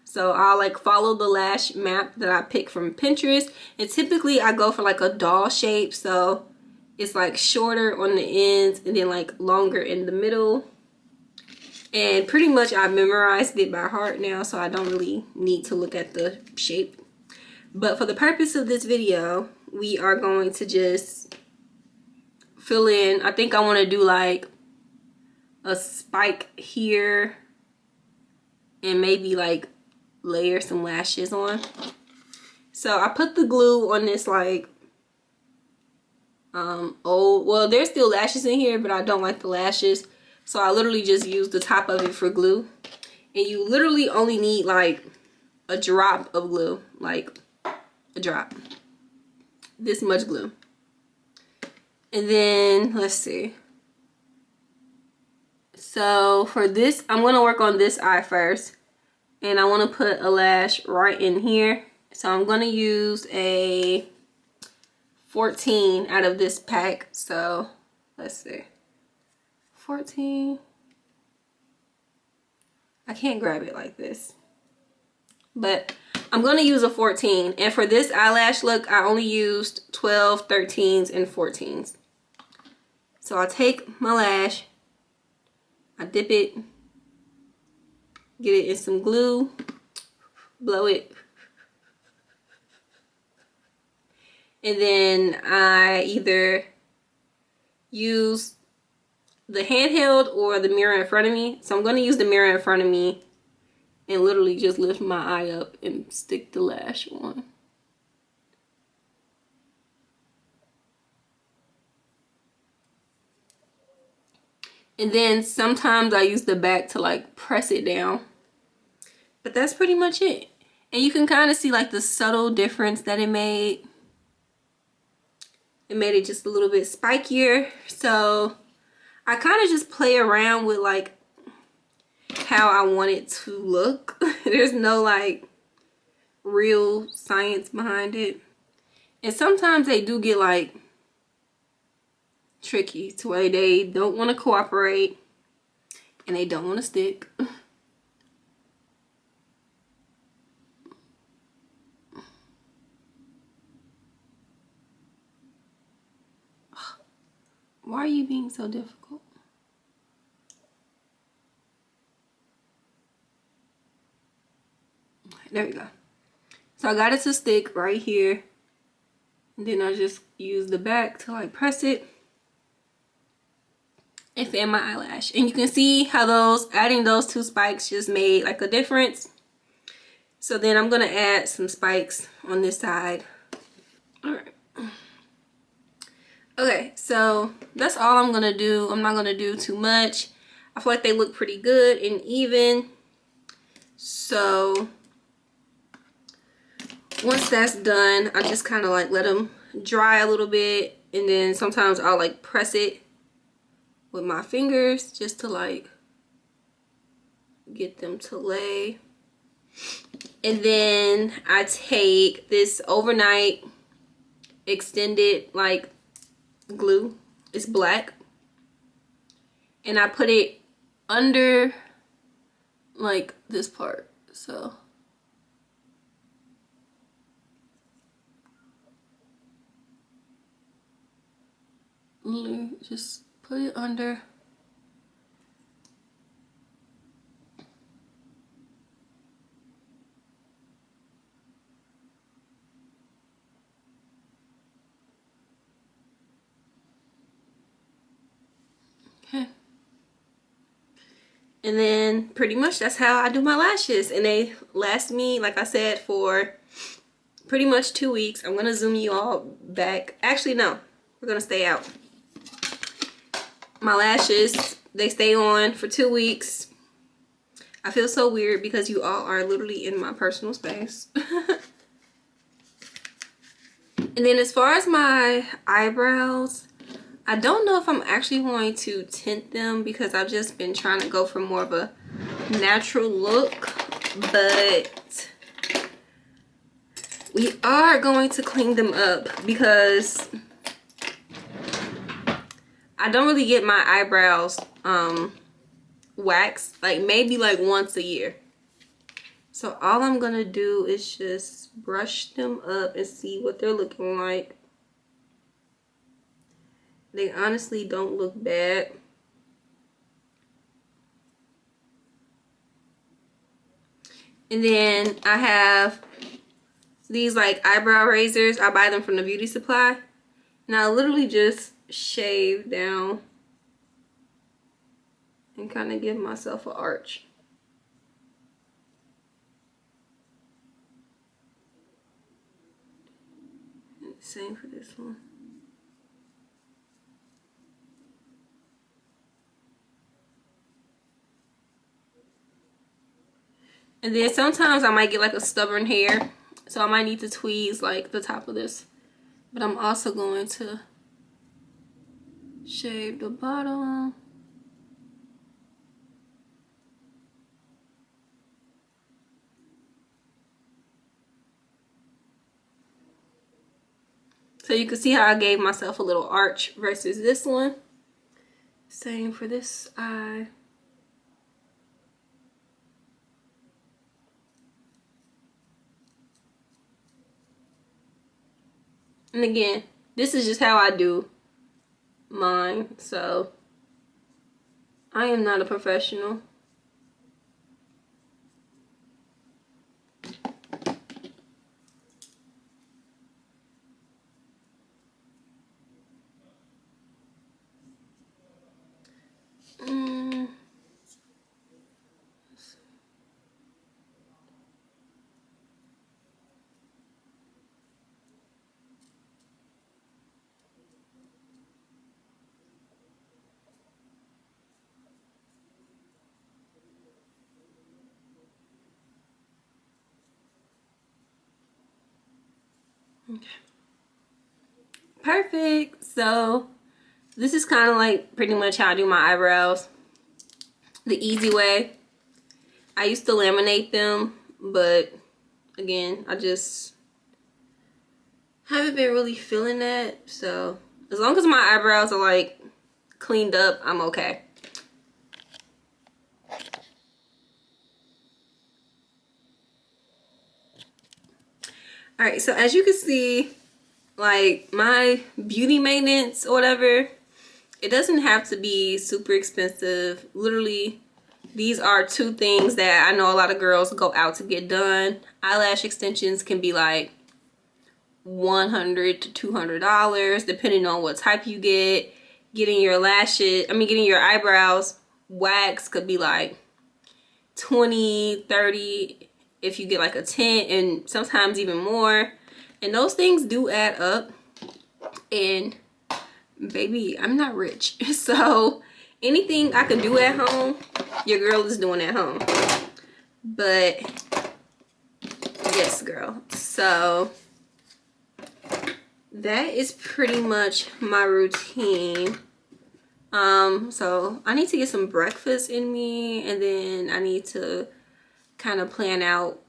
So I'll like follow the lash map that I pick from Pinterest, and typically I go for like a doll shape, so it's like shorter on the ends and then like longer in the middle. And pretty much I memorized it by heart now, so I don't really need to look at the shape. But for the purpose of this video, we are going to just fill in. I think I want to do like a spike here and maybe like layer some lashes on. So I put the glue on this like old, well there's still lashes in here, but I don't like the lashes, so I literally just use the top of it for glue. And you literally only need like a drop of glue, like a drop, this much glue. And then let's see, so for this I'm going to work on this eye first, and I want to put a lash right in here. So I'm going to use a 14 out of this pack. So let's see, 14. I can't grab it like this, but I'm going to use a 14. And for this eyelash look, I only used 12, 13s, and 14s. So I'll take my lash, I dip it, get it in some glue, blow it, and then I either use the handheld or the mirror in front of me. So I'm going to use the mirror in front of me and literally just lift my eye up and stick the lash on. And then sometimes I use the back to like press it down. But that's pretty much it. And you can kind of see like the subtle difference that it made. It made it just a little bit spikier. So I kind of just play around with like how I want it to look. There's no like real science behind it. And sometimes they do get like tricky to where they don't want to cooperate and they don't want to stick. Why are you being so difficult? There we go. So I got it to stick right here, and then I just use the back to like press it and fan my eyelash. And you can see how those, adding those two spikes just made like a difference. So then I'm gonna add some spikes on this side. All right. Okay, so that's all I'm gonna do. I'm not gonna do too much. I feel like they look pretty good and even. So once that's done, I just kind of like let them dry a little bit, and then sometimes I'll like press it with my fingers just to like get them to lay. And then I take this overnight extended like glue, it's black, and I put it under like this part. So just put it under. Okay. And then pretty much that's how I do my lashes, and they last me, like I said, for pretty much 2 weeks. I'm gonna zoom you all back. Actually, no, we're gonna stay out. My lashes, they stay on for 2 weeks. I feel so weird because you all are literally in my personal space. And then as far as my eyebrows, I don't know if I'm actually going to tint them because I've just been trying to go for more of a natural look. But we are going to clean them up because I don't really get my eyebrows waxed, like maybe like once a year. So all I'm gonna do is just brush them up and see what they're looking like. They honestly don't look bad. And then I have these like eyebrow razors. I buy them from the beauty supply. And I literally just shave down and kind of give myself an arch. And same for this one. And then sometimes I might get like a stubborn hair, so I might need to tweeze like the top of this. But I'm also going to shave the bottom. So you can see how I gave myself a little arch versus this one. Same for this eye. And again, this is just how I do mine, so I am not a professional. Okay. Perfect. So this is kind of like pretty much how I do my eyebrows the easy way. I used to laminate them, but again, I just haven't been really feeling that. So as long as my eyebrows are like cleaned up, I'm okay. All right, so as you can see, like my beauty maintenance or whatever, it doesn't have to be super expensive. Literally, these are two things that I know a lot of girls go out to get done. Eyelash extensions can be like $100 to $200 depending on what type you get. Getting your eyebrows waxed could be like $20, $30 if you get like a tint, and sometimes even more. And those things do add up. And baby, I'm not rich, so anything I can do at home, your girl is doing at home. But yes, girl. So that is pretty much my routine. So I need to get some breakfast in me, and then I need to kind of plan out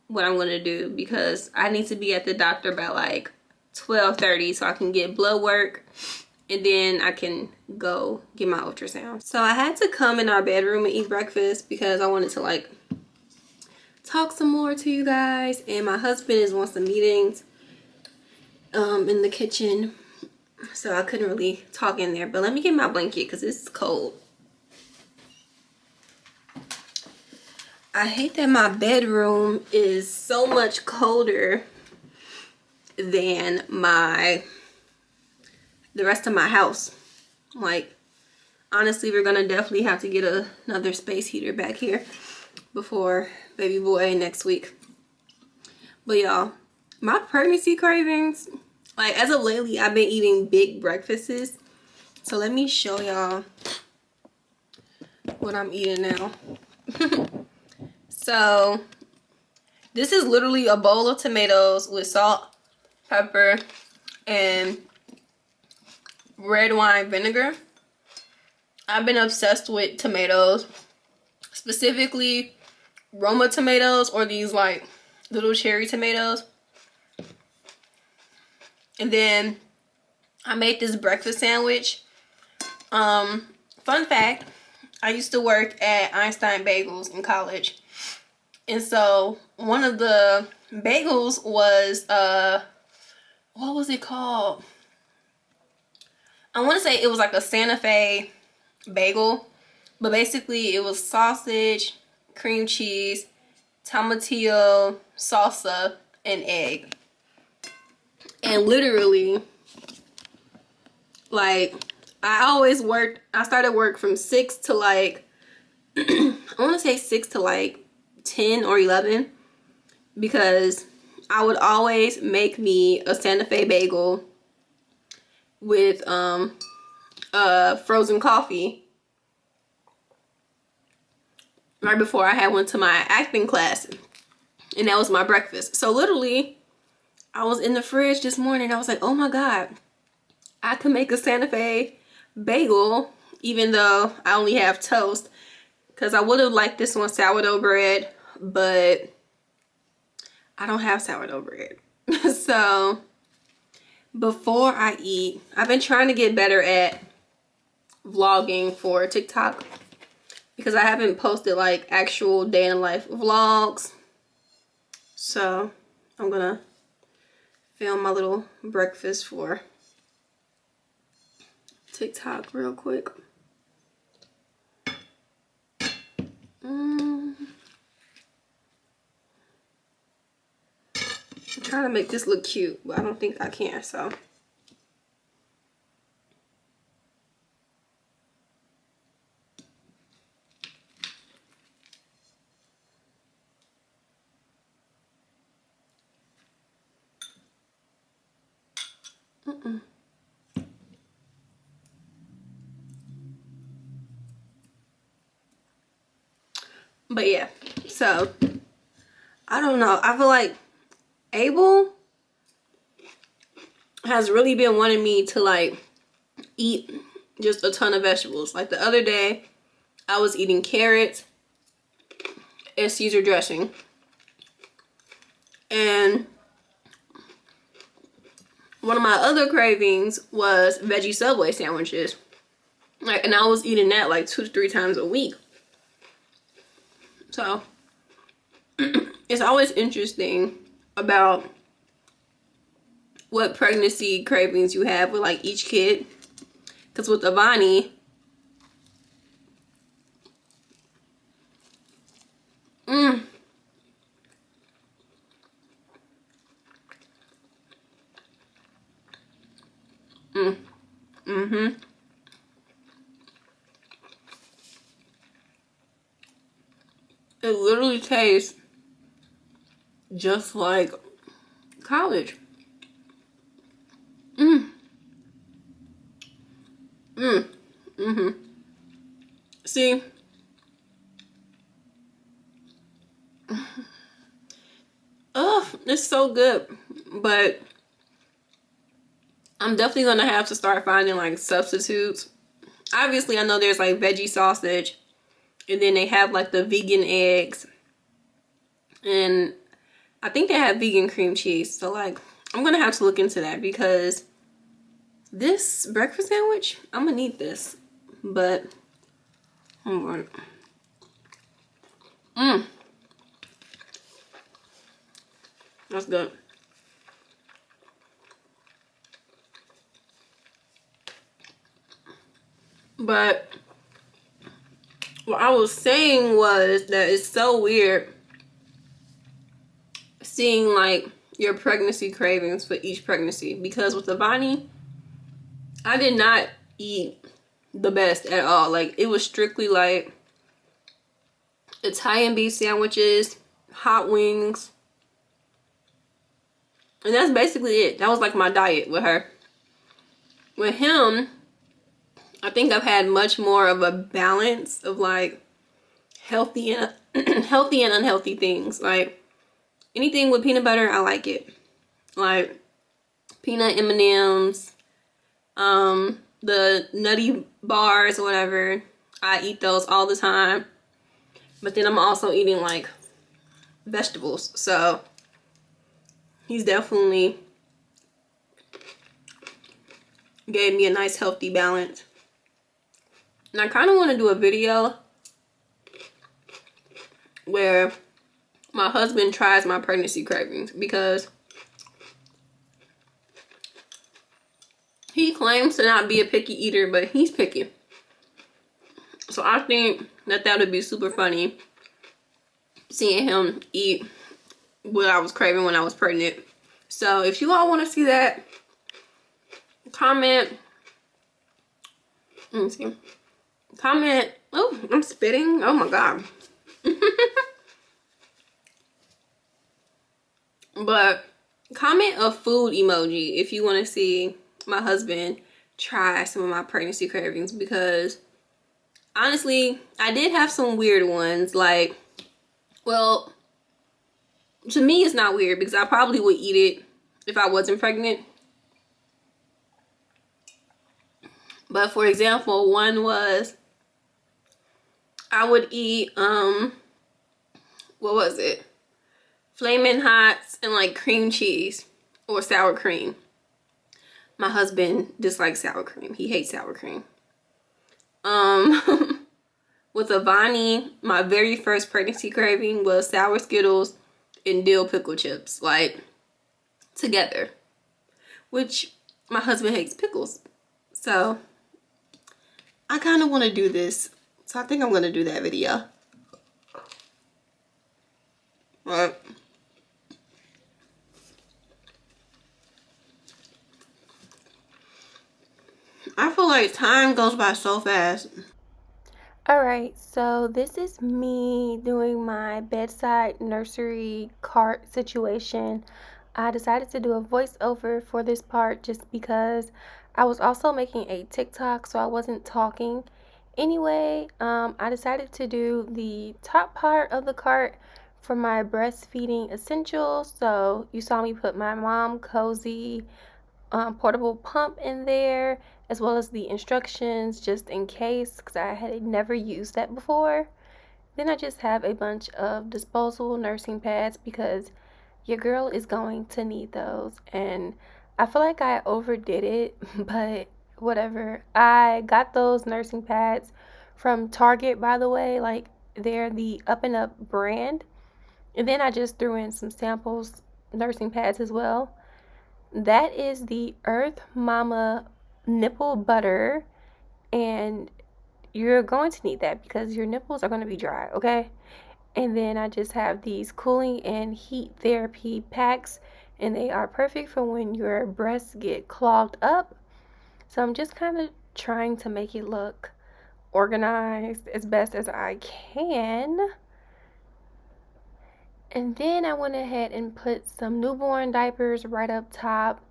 what I'm gonna do because I need to be at the doctor by like 12:30 so I can get blood work, and then I can go get my ultrasound. So I had to come in our bedroom and eat breakfast because I wanted to like talk some more to you guys, and my husband is on some meetings in the kitchen, so I couldn't really talk in there. But let me get my blanket because it's cold. I hate that my bedroom is so much colder than the rest of my house. Like, honestly, we're gonna definitely have to get another space heater back here before baby boy next week. But y'all, my pregnancy cravings, like as of lately, I've been eating big breakfasts. So let me show y'all what I'm eating now. So this is literally a bowl of tomatoes with salt, pepper, and red wine vinegar. I've been obsessed with tomatoes, specifically Roma tomatoes, or these like little cherry tomatoes. And then I made this breakfast sandwich. Fun fact, I used to work at Einstein Bagels in college. And so one of the bagels was, what was it called? I want to say it was like a Santa Fe bagel. But basically it was sausage, cream cheese, tomatillo, salsa, and egg. And literally, like, I started work from 6 to like, I want to say 6 to like 10 or 11, because I would always make me a Santa Fe bagel with frozen coffee right before I went to my acting class, and that was my breakfast. So literally, I was in the fridge this morning. I was like, oh my god, I can make a Santa Fe bagel even though I only have toast, because I would have liked this one sourdough bread, but I don't have sourdough bread. So before I eat, I've been trying to get better at vlogging for TikTok, because I haven't posted like actual day in the life vlogs. So I'm gonna film my little breakfast for TikTok real quick. I'm trying to make this look cute, but I don't think I can, so. But yeah, so I don't know. I feel like Abel has really been wanting me to like eat just a ton of vegetables. Like the other day, I was eating carrots and Caesar dressing. And one of my other cravings was veggie Subway sandwiches. Like, and I was eating that like 2 to 3 times a week. So it's always interesting about what pregnancy cravings you have with like each kid. Because with Avani, it literally tastes just like college. See, oh, it's so good, but I'm definitely gonna have to start finding like substitutes. Obviously, I know there's like veggie sausage, and then they have like the vegan eggs, and I think they have vegan cream cheese. So like, I'm gonna have to look into that, because this breakfast sandwich, I'm gonna need this. But hold on. That's good. But what I was saying was that it's so weird seeing like your pregnancy cravings for each pregnancy, because with Avani, I did not eat the best at all. Like, it was strictly like Italian beef sandwiches, hot wings, and that's basically it. That was like my diet with her. With him, I think I've had much more of a balance of like healthy and healthy and unhealthy things. Like anything with peanut butter, I like it. Like peanut M&Ms, the nutty bars or whatever. I eat those all the time. But then I'm also eating like vegetables. So he's definitely gave me a nice healthy balance. And I kind of want to do a video where my husband tries my pregnancy cravings, because he claims to not be a picky eater, but he's picky. So I think that would be super funny, seeing him eat what I was craving when I was pregnant. So if you all want to see that, comment. Let me see. Comment. Oh, I'm spitting. Oh my god. But comment a food emoji if you want to see my husband try some of my pregnancy cravings, because honestly, I did have some weird ones. Like, well, to me it's not weird because I probably would eat it if I wasn't pregnant. But for example, one was I would eat what was it? Flamin' Hots and like cream cheese or sour cream. My husband dislikes sour cream. He hates sour cream. With Avani, my very first pregnancy craving was sour Skittles and dill pickle chips, like together, which my husband hates pickles. So I kind of want to do this. So I think I'm going to do that video. But I feel like time goes by so fast. Alright, so this is me doing my bedside nursery cart situation. I decided to do a voiceover for this part just because I was also making a TikTok, so I wasn't talking. Anyway, I decided to do the top part of the cart for my breastfeeding essentials. So you saw me put my Mom Cozy portable pump in there, as well as the instructions just in case, because I had never used that before. Then I just have a bunch of disposable nursing pads because your girl is going to need those, and I feel like I overdid it, but whatever. I got those nursing pads from Target, by the way. Like, they're the Up and Up brand. And then I just threw in some samples nursing pads as well. That is the Earth Mama nipple butter, and you're going to need that because your nipples are going to be dry, okay? And then I just have these cooling and heat therapy packs, and they are perfect for when your breasts get clogged up. So I'm just kind of trying to make it look organized as best as I can. And then I went ahead and put some newborn diapers right up top.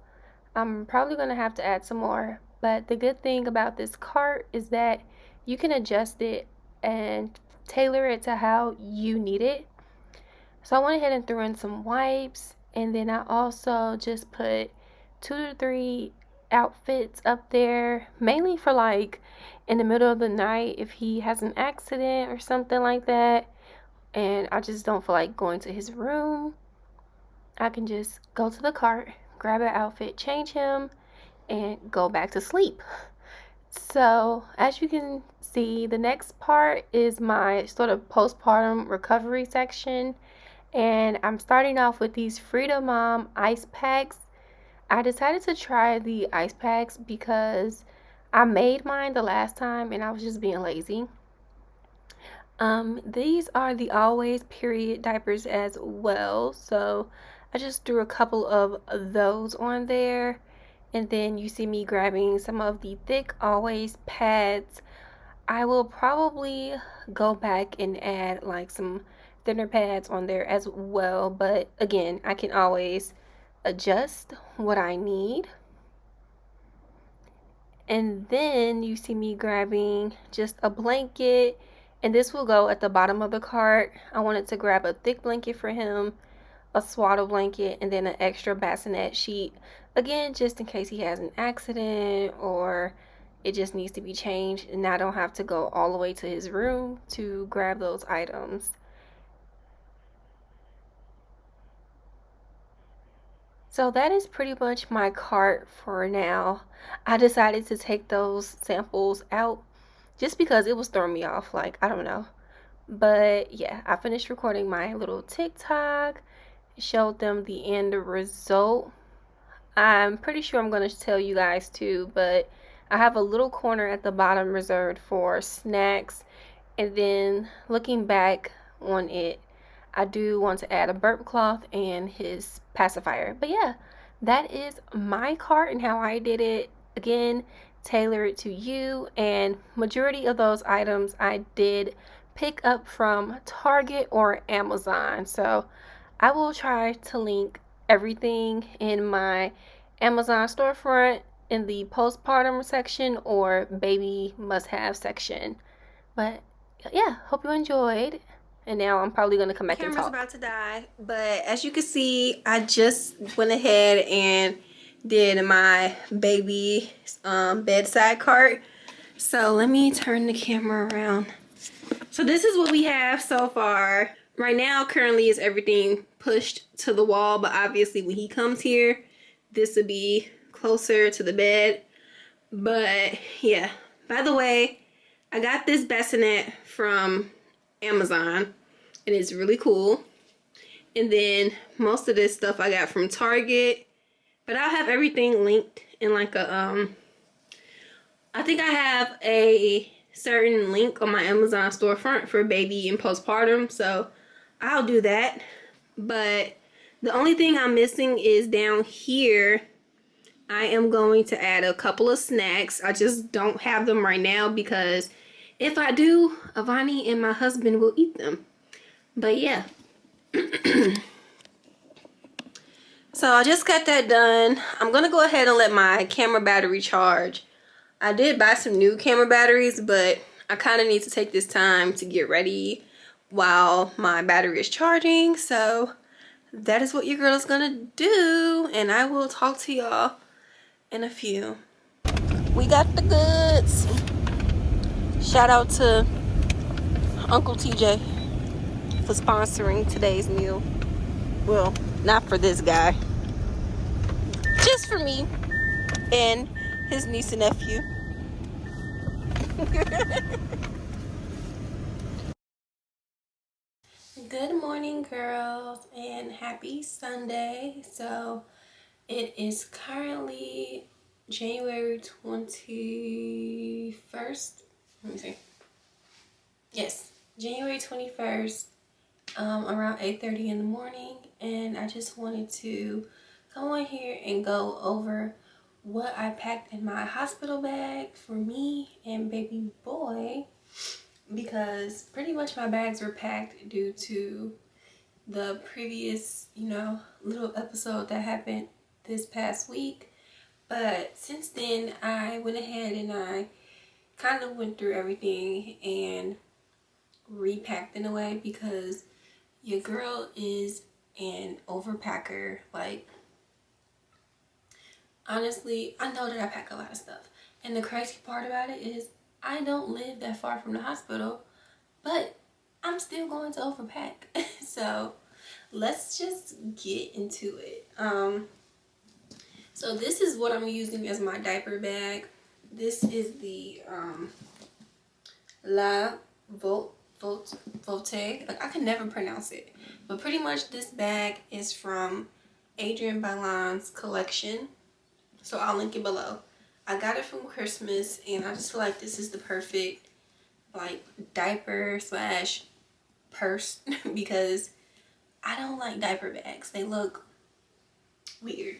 I'm probably going to have to add some more, but the good thing about this cart is that you can adjust it and tailor it to how you need it. So I went ahead and threw in some wipes, and then I also just put 2 to 3 outfits up there, mainly for like in the middle of the night if he has an accident or something like that, and I just don't feel like going to his room. I can just go to the cart, grab an outfit, change him, and go back to sleep. So as you can see, the next part is my sort of postpartum recovery section, and I'm starting off with these Freedom Mom ice packs. I decided to try the ice packs because I made mine the last time and I was just being lazy. These are the Always period diapers as well, so I just threw a couple of those on there. And then you see me grabbing some of the thick Always pads. I will probably go back and add like some thinner pads on there as well, but again, I can always adjust what I need. And then you see me grabbing just a blanket and this will go at the bottom of the cart. I wanted to grab a thick blanket for him, a swaddle blanket, and then an extra bassinet sheet, again just in case he has an accident or it just needs to be changed and I don't have to go all the way to his room to grab those items. So that is pretty much my cart for now. I decided to take those samples out just because it was throwing me off, like I don't know. But yeah, I finished recording my little TikTok, showed them the end result. I'm pretty sure I'm going to tell you guys too, but I have a little corner at the bottom reserved for snacks, and then looking back on it, I do want to add a burp cloth and his pacifier. But yeah, that is my cart and how I did it. Again, tailor it to you, and majority of those items I did pick up from Target or Amazon. So I will try to link everything in my Amazon storefront in the postpartum section or baby must-have section. But yeah, hope you enjoyed. And now I'm probably gonna come back and talk. Camera's about to die, but as you can see, I just went ahead and did my baby bedside cart. So let me turn the camera around. So this is what we have so far. Right now, currently is everything pushed to the wall, but obviously when he comes here, this would be closer to the bed. But yeah, by the way, I got this bassinet from Amazon and it's really cool. And then most of this stuff I got from Target, but I'll have everything linked in like a I think I have a certain link on my Amazon storefront for baby and postpartum, so I'll do that. But the only thing I'm missing is down here. I am going to add a couple of snacks. I just don't have them right now because if I do, Avani and my husband will eat them. But yeah. So I just got that done. I'm gonna go ahead and let my camera battery charge. I did buy some new camera batteries, but I kind of need to take this time to get ready while my battery is charging. So that is what your girl is gonna do, and I will talk to y'all in a few. We got the goods. Shout out to Uncle TJ for sponsoring today's meal. Well, not for this guy, just for me and his niece and nephew. Good morning, girls, and happy Sunday. So it is currently January 21st. Let me see. Yes, January 21st, around 8:30 in the morning, and I just wanted to come on here and go over what I packed in my hospital bag for me and baby boy, because pretty much my bags were packed due to the previous, little episode that happened this past week. But since then, I went ahead and I kind of went through everything and repacked in a way, because your girl is an overpacker. Like, honestly, I know that I pack a lot of stuff, and the crazy part about it is I don't live that far from the hospital, but I'm still going to overpack. So let's just get into it. So this is what I'm using as my diaper bag. This is the La Volte. I can never pronounce it, but pretty much this bag is from Adrienne Bailon's collection, so I'll link it below. I got it from Christmas, and I just feel like this is the perfect like diaper slash purse because I don't like diaper bags. They look weird.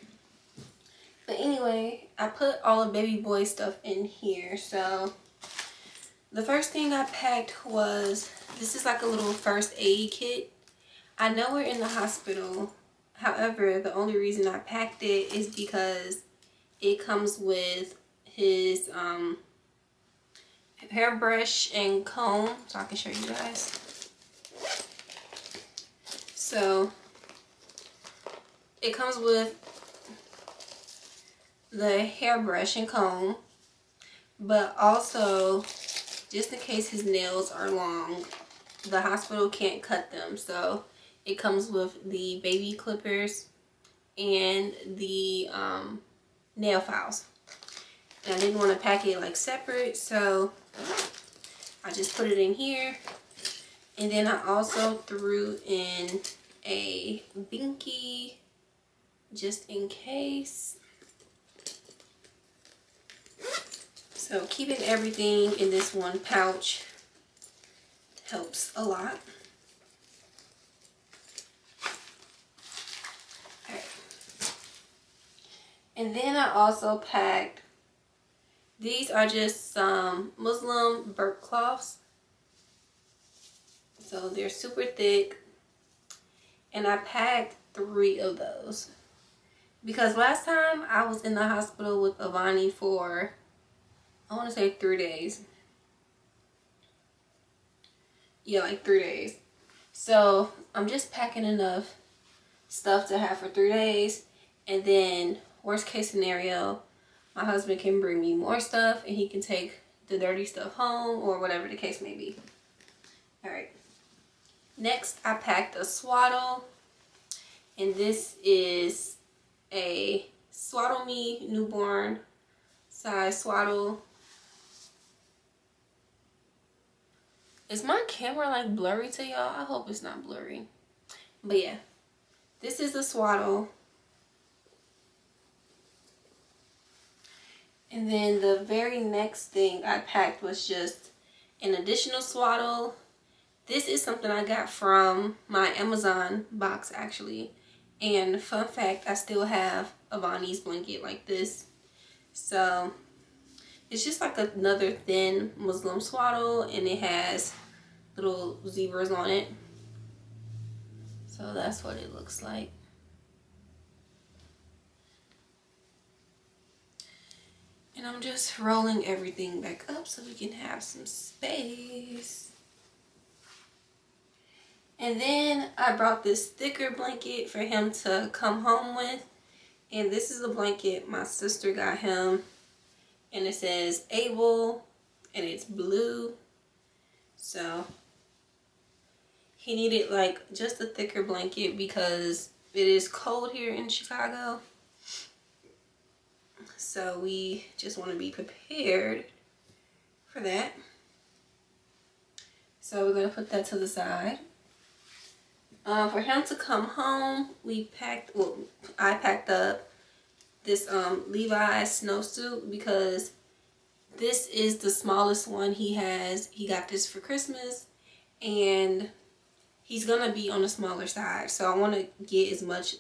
But anyway, I put all of baby boy stuff in here. So the first thing I packed was, this is like a little first aid kit. I know we're in the hospital. However, the only reason I packed it is because it comes with his hairbrush and comb so I can show you guys. So it comes with the hairbrush and comb, but also just in case his nails are long, the hospital can't cut them, so it comes with the baby clippers and the nail files. And I didn't want to pack it like separate, so I just put it in here. And then I also threw in a binky just in case. So keeping everything in this one pouch helps a lot. Alright. And then I also packed, these are just some Muslim burp cloths. So they're super thick. And I packed 3 of those. Because last time I was in the hospital with Avani for, I want to say 3 days. Yeah, like 3 days. So I'm just packing enough stuff to have for 3 days. And then worst case scenario, my husband can bring me more stuff and he can take the dirty stuff home or whatever the case may be. Alright. Next, I packed a swaddle. And this is a Swaddle Me newborn size swaddle. Is my camera like blurry to y'all? I hope it's not blurry. But yeah, this is a swaddle. And then the very next thing I packed was just an additional swaddle. This is something I got from my Amazon box actually. And fun fact, I still have Avani's blanket like this. So it's just like another thin Muslim swaddle, and it has little zebras on it. So that's what it looks like. And I'm just rolling everything back up so we can have some space. And then I brought this thicker blanket for him to come home with. And this is a blanket my sister got him. And it says Able. And it's blue. So he needed like just a thicker blanket because it is cold here in Chicago. So we just want to be prepared for that. So we're going to put that to the side. For him to come home, I packed up this Levi's snowsuit because this is the smallest one he has. He got this for Christmas and he's gonna be on the smaller side. So I want to get as much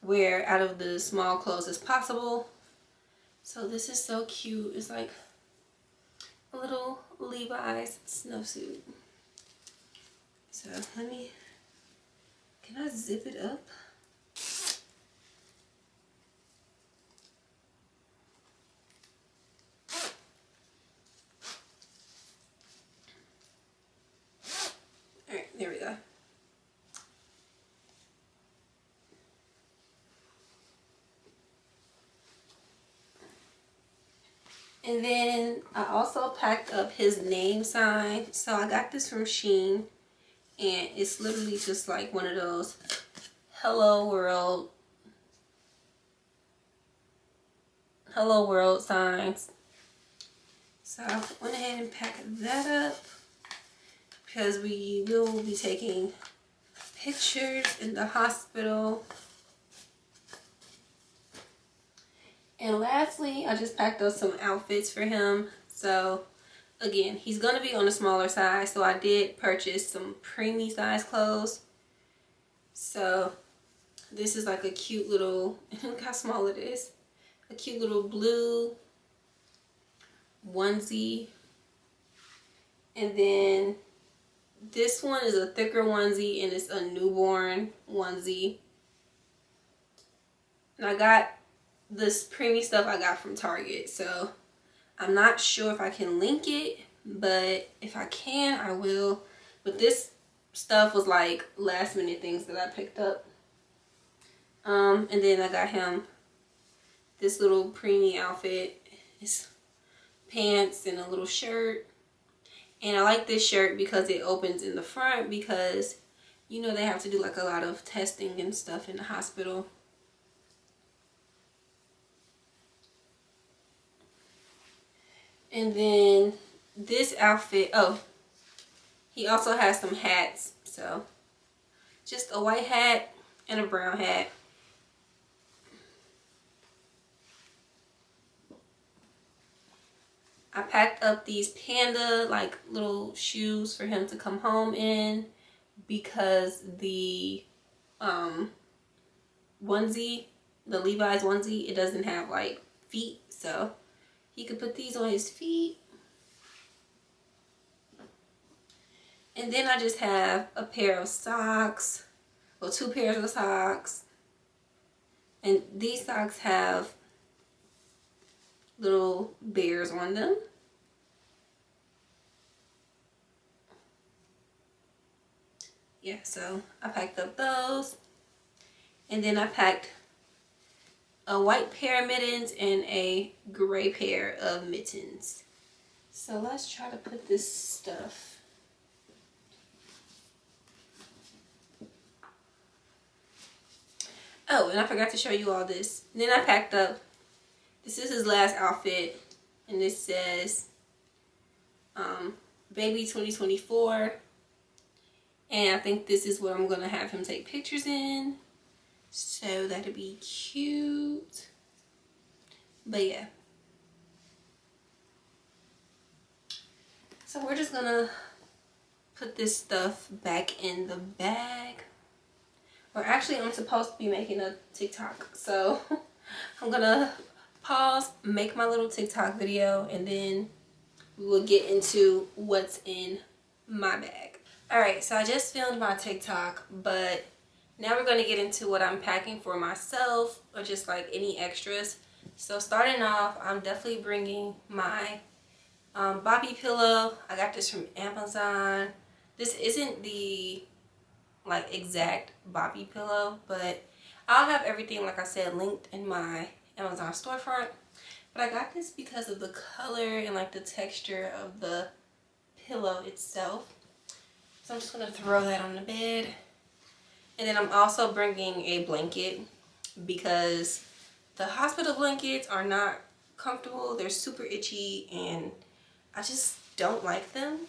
wear out of the small clothes as possible. So this is so cute. It's like a little Levi's snowsuit. So can I zip it up? Alright, there we go. And then I also packed up his name sign. So I got this from Shein. And it's literally just like one of those hello world signs. So I went ahead and packed that up because we will be taking pictures in the hospital. And lastly, I just packed up some outfits for him. So again, he's going to be on the smaller side, so I did purchase some preemie size clothes. So this is like a cute little, look how small it is. A cute little blue onesie. And then this one is a thicker onesie and it's a newborn onesie. And I got this preemie stuff I got from Target. So I'm not sure if I can link it, but if I can, I will. But this stuff was like last minute things that I picked up. And then I got him this little preemie outfit. It's pants and a little shirt. And I like this shirt because it opens in the front, because you know they have to do like a lot of testing and stuff in the hospital. And then this outfit, oh, he also has some hats. So just a white hat and a brown hat. I packed up these panda like little shoes for him to come home in, because the onesie, the Levi's onesie, it doesn't have like feet, so he could put these on his feet. And then I just have a pair of socks, well, 2 pairs of socks, and these socks have little bears on them. Yeah, so I packed up those. And then I packed a white pair of mittens and a gray pair of mittens. So let's try to put this stuff. Oh, and I forgot to show you all this. And then I packed up, this is his last outfit, and this says baby 2024. And I think this is what I'm gonna have him take pictures in, so that'll be cute. But yeah, so we're just gonna put this stuff back in the bag. Or actually, I'm supposed to be making a TikTok, so I'm gonna pause, make my little TikTok video, and then we will get into what's in my bag. Alright, so I just filmed my TikTok, but now we're going to get into what I'm packing for myself, or just like any extras. So starting off, I'm definitely bringing my Bobby pillow. I got this from Amazon. This isn't the like exact Bobby pillow, but I'll have everything, like I said, linked in my Amazon storefront. But I got this because of the color and like the texture of the pillow itself. So I'm just going to throw that on the bed. And then I'm also bringing a blanket, because the hospital blankets are not comfortable. They're super itchy and I just don't like them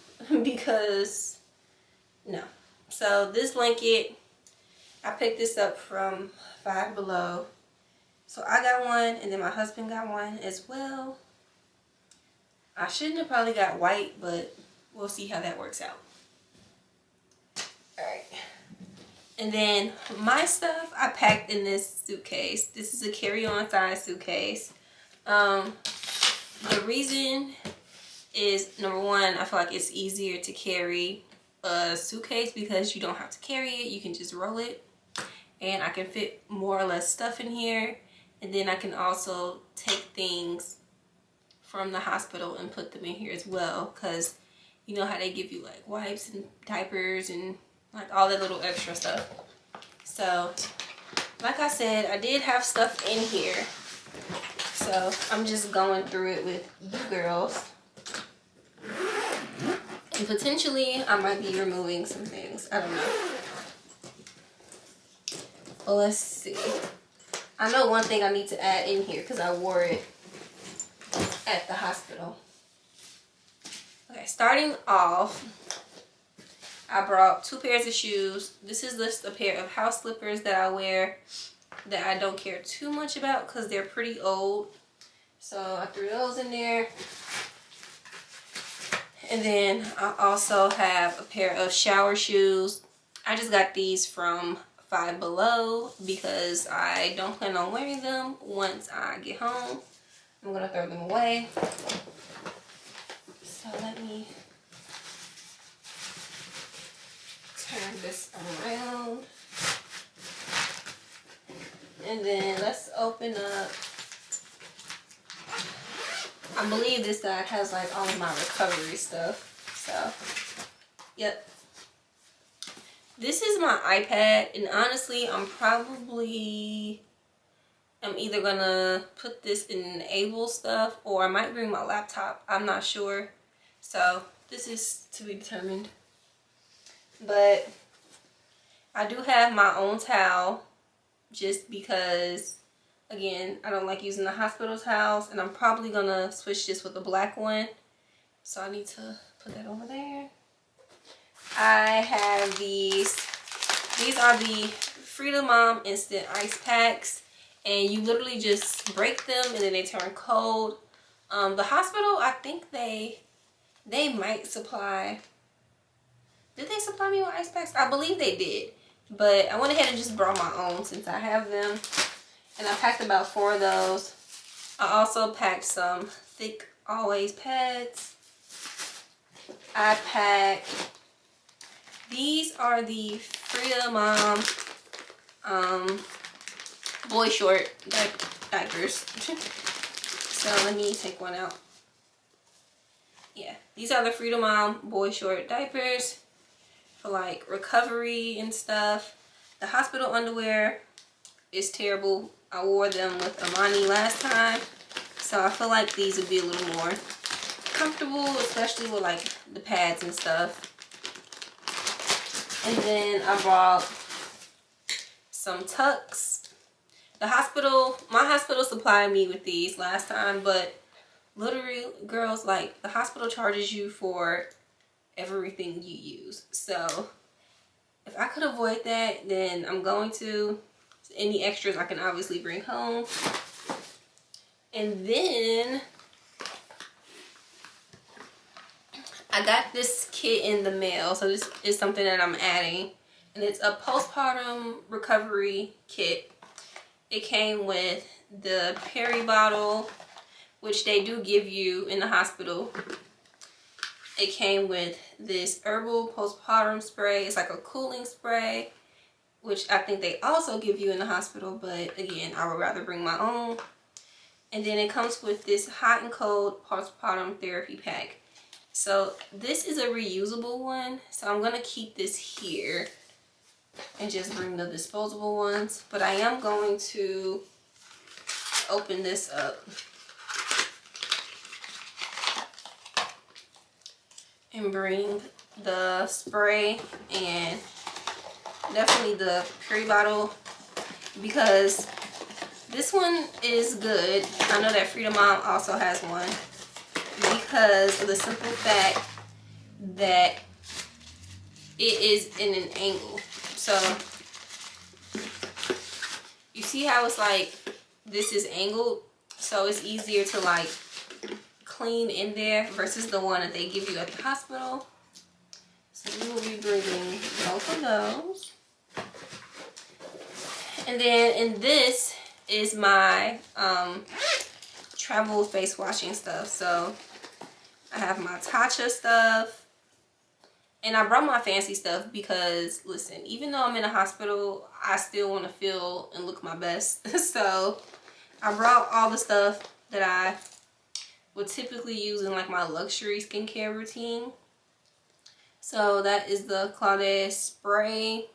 because no. So this blanket, I picked this up from Five Below. So I got one, and then my husband got one as well. I shouldn't have probably got white, but we'll see how that works out. Alright. And then my stuff I packed in this suitcase. This is a carry-on size suitcase. The reason is, number one, I feel like it's easier to carry a suitcase because you don't have to carry it. You can just roll it. And I can fit more or less stuff in here. And then I can also take things from the hospital and put them in here as well. Because you know how they give you like wipes and diapers and like all that little extra stuff. So, like I said, I did have stuff in here. So, I'm just going through it with you girls. And potentially, I might be removing some things. I don't know. Well, let's see. I know one thing I need to add in here because I wore it at the hospital. Okay, starting off, I brought 2 pairs of shoes. This is just a pair of house slippers that I wear that I don't care too much about because they're pretty old. So I threw those in there. And then I also have a pair of shower shoes. I just got these from Five Below because I don't plan on wearing them once I get home. I'm gonna throw them away. So let me turn this around. And then let's open up. I believe this side has like all of my recovery stuff. So, yep. This is my iPad, and honestly, I'm either gonna put this in enable stuff, or I might bring my laptop. I'm not sure. So, this is to be determined. But I do have my own towel, just because, again, I don't like using the hospital towels, and I'm probably gonna switch this with a black one. So I need to put that over there. I have these. These are the Freedom Mom Instant Ice Packs, and you literally just break them and then they turn cold. The hospital, I think they might supply. Did they supply me with ice packs? I believe they did, but I went ahead and just brought my own since I have them, and I packed about 4 of those. I also packed some thick Always pads. I packed. These are the Freedom Mom boy short diapers. So let me take one out. Yeah, these are the Freedom Mom boy short diapers for like recovery and stuff. The hospital underwear is terrible. I wore them with Amani last time, so I feel like these would be a little more comfortable, especially with like the pads and stuff. And then I brought some tucks. My hospital supplied me with these last time, but literally, girls, like, the hospital charges you for everything you use. So if I could avoid that, then I'm going to. Any extras I can obviously bring home. And then I got this kit in the mail, so this is something that I'm adding, and it's a postpartum recovery kit. It came with the Perry bottle, which they do give you in the hospital. It came with this herbal postpartum spray. It's like a cooling spray, which I think they also give you in the hospital, but again, I would rather bring my own. And then it comes with this hot and cold postpartum therapy pack. So this is a reusable one, so I'm gonna keep this here and just bring the disposable ones. But I am going to open this up and bring the spray and definitely the Perry bottle, because this one is good. I know that Freedom Mom also has one, because of the simple fact that it is in an angle. So you see how it's like this is angled, so it's easier to like clean in there versus the one that they give you at the hospital. So we will be bringing both of those. And then in this is my travel face washing stuff. So I have my Tatcha stuff, and I brought my fancy stuff because, listen, even though I'm in a hospital, I still want to feel and look my best. So I brought all the stuff that I would typically use in like my luxury skincare routine. So that is the Claudette spray.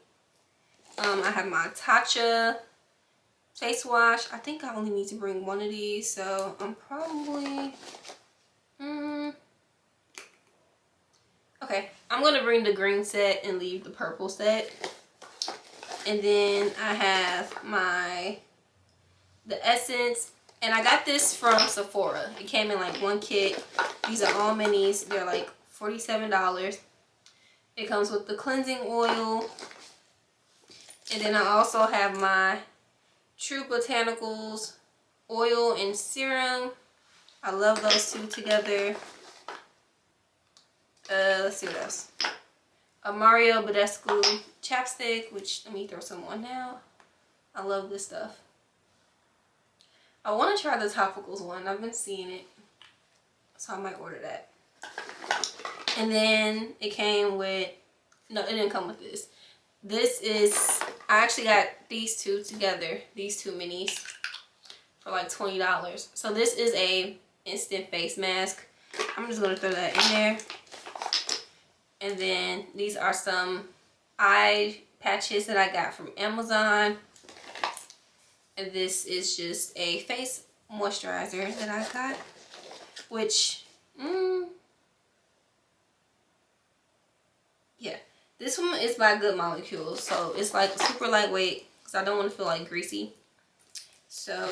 I have my Tatcha face wash. I think I only need to bring one of these, so I'm probably okay, I'm gonna bring the green set and leave the purple set. And then I have the essence, and I got this from Sephora. It came in like one kit. These are all minis. They're like $47. It comes with the cleansing oil, and then I also have my True Botanicals oil and serum. I love those two together. Let's see what else. A Mario Badescu chapstick, which let me throw some on now. I love this stuff. I want to try the topicals one. I've been seeing it, so I might order that. And then it came with, no, it didn't come with this. This is, I actually got these two together, these two minis, for like $20. So this is a instant face mask. I'm just gonna throw that in there. And then these are some eye patches that I got from Amazon. And this is just a face moisturizer that I got, which, yeah, this one is by Good Molecules, so it's like super lightweight because I don't want to feel like greasy. So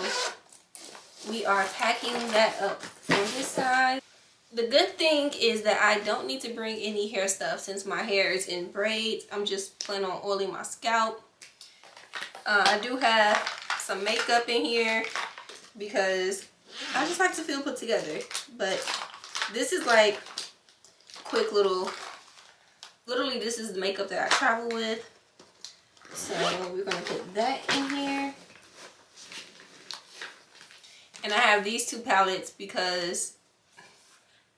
we are packing that up on this side. The good thing is that I don't need to bring any hair stuff since my hair is in braids. I'm just planning on oiling my scalp. I do have some makeup in here because I just like to feel put together. But this is like quick little, literally this is the makeup that I travel with. So we're gonna put that in here. And I have these two palettes because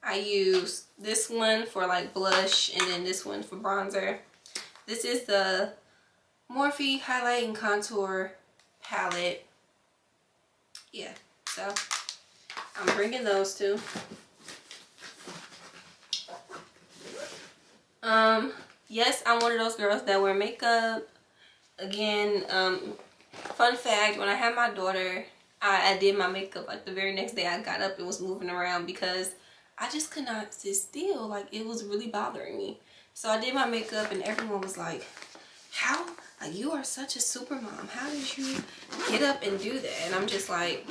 I use this one for like blush and then this one for bronzer. This is the Morphe Highlight and Contour palette. Yeah, so I'm bringing those two. Yes, I'm one of those girls that wear makeup. Again, fun fact, when I had my daughter, I did my makeup like the very next day I got up and was moving around because I just could not sit still. Like, it was really bothering me. So I did my makeup and everyone was like, how? Like, you are such a super mom. How did you get up and do that? And I'm just like,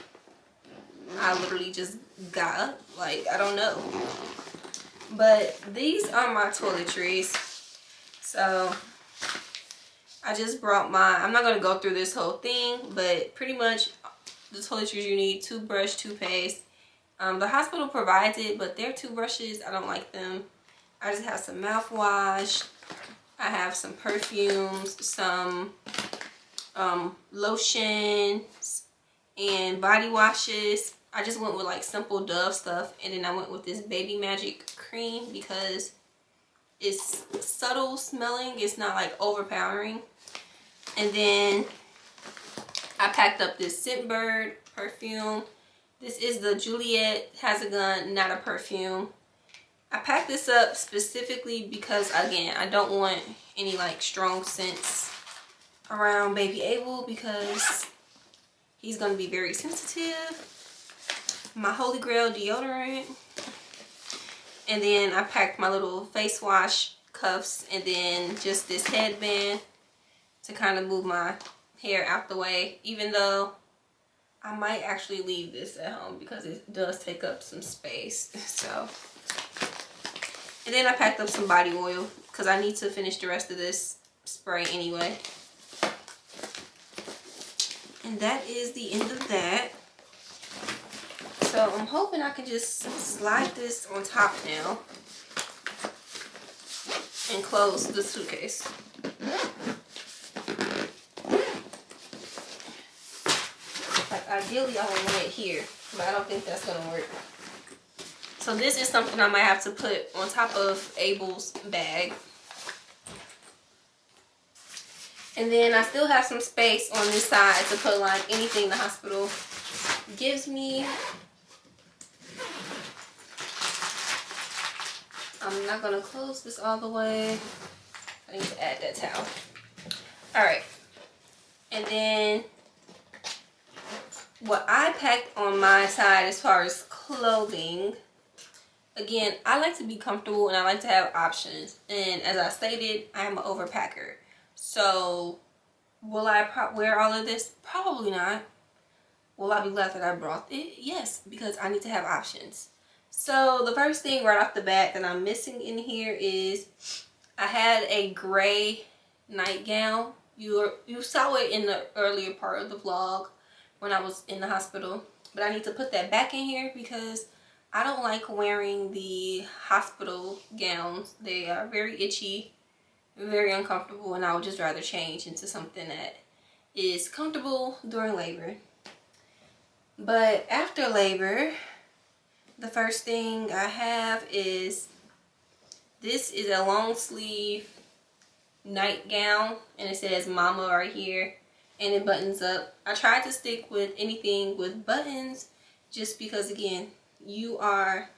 I literally just got up. Like, I don't know. But these are my toiletries. So I just brought my, I'm not going to go through this whole thing, but pretty much the toiletries you need: toothbrush, toothpaste. The hospital provides it, but their toothbrushes, I don't like them. I just have some mouthwash. I have some perfumes, some lotions, and body washes. I just went with like simple Dove stuff, and then I went with this Baby Magic cream because it's subtle smelling. It's not like overpowering. And then I packed up this Scentbird perfume. This is the Juliet Has a Gun, not a perfume. I packed this up specifically because, again, I don't want any like strong scents around baby Abel because he's going to be very sensitive. My Holy Grail deodorant. And then I packed my little face wash, cuffs, and then just this headband to kind of move my hair out the way, even though I might actually leave this at home because it does take up some space. So, and then I packed up some body oil because I need to finish the rest of this spray anyway. And that is the end of that. So I'm hoping I can just slide this on top now and close the suitcase. Like, ideally I would want it here, but I don't think that's gonna work. So this is something I might have to put on top of Abel's bag. And then I still have some space on this side to put like anything the hospital gives me. I'm not gonna close this all the way. I need to add that towel. Alright. And then what I packed on my side as far as clothing, again, I like to be comfortable and I like to have options. And as I stated, I am an overpacker. So will I wear all of this? Probably not. Will I be glad that I brought it? Yes, because I need to have options. So the first thing right off the bat that I'm missing in here is I had a gray nightgown. You saw it in the earlier part of the vlog when I was in the hospital. But I need to put that back in here because I don't like wearing the hospital gowns. They are very itchy, very uncomfortable, and I would just rather change into something that is comfortable during labor. But after labor, the first thing I have is, this is a long sleeve nightgown and it says mama right here and it buttons up. I tried to stick with anything with buttons just because, again, you are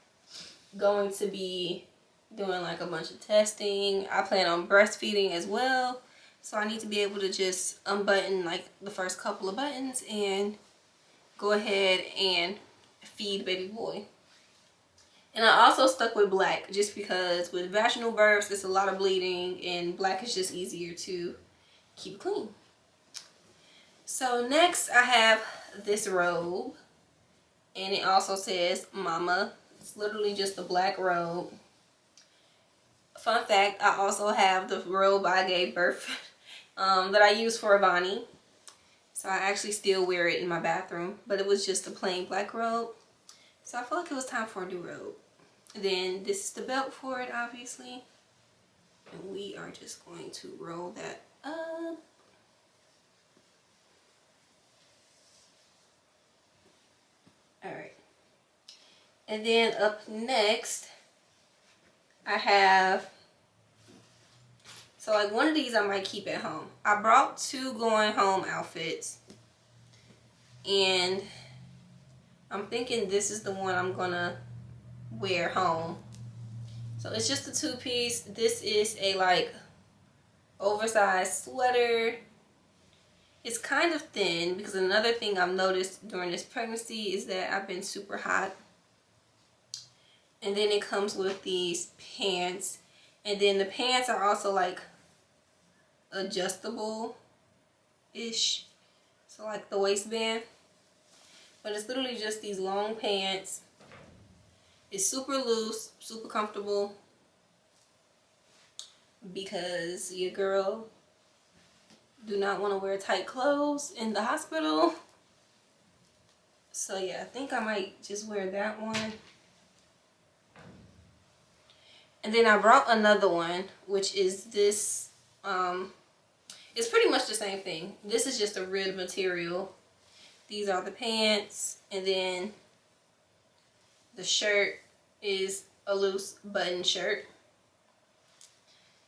going to be doing like a bunch of testing. I plan on breastfeeding as well, so I need to be able to just unbutton like the first couple of buttons and go ahead and feed baby boy. And I also stuck with black just because with vaginal births it's a lot of bleeding, and black is just easier to keep clean. So next I have this robe, and it also says mama. It's literally just a black robe. Fun fact, I also have the robe I gave birth that I use for Avani. So I actually still wear it in my bathroom, but it was just a plain black robe. So I felt like it was time for a new robe. Then this is the belt for it, obviously. And we are just going to roll that up. Alright. And then up next, I have, so like one of these I might keep at home. I brought two going home outfits, and I'm thinking this is the one I'm gonna wear home. So it's just a two-piece. This is a like oversized sweater. It's kind of thin because another thing I've noticed during this pregnancy is that I've been super hot. And then it comes with these pants, and then the pants are also like adjustable ish, so like the waistband, but it's literally just these long pants. It's super loose, super comfortable, because your girl do not want to wear tight clothes in the hospital. So yeah, I think I might just wear that one. And then I brought another one, which is this, it's pretty much the same thing. This is just a rib material. These are the pants, and then the shirt is a loose button shirt.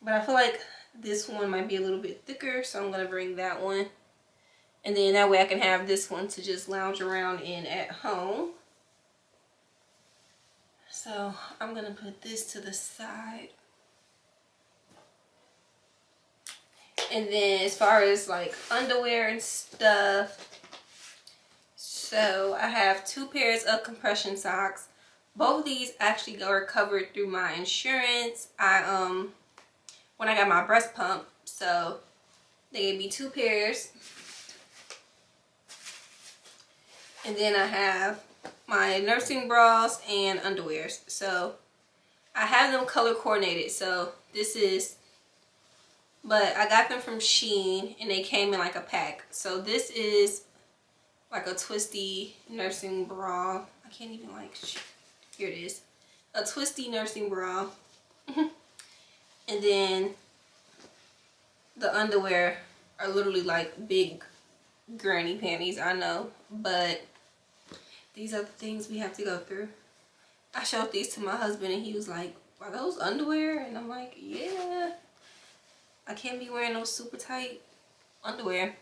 But I feel like this one might be a little bit thicker, so I'm going to bring that one. And then that way I can have this one to just lounge around in at home. So I'm going to put this to the side. And then as far as like underwear and stuff, so I have two pairs of compression socks. Both of these actually are covered through my insurance. When I got my breast pump, so they gave me two pairs. And then I have my nursing bras and underwears. So I have them color coordinated. So this is, but I got them from Shein and they came in like a pack. So this is like a twisty nursing bra. I can't even like, here it is. A twisty nursing bra. And then the underwear are literally like big granny panties, I know, but these are the things we have to go through. I showed these to my husband and he was like, are those underwear? And I'm like, yeah, I can't be wearing those super tight underwear.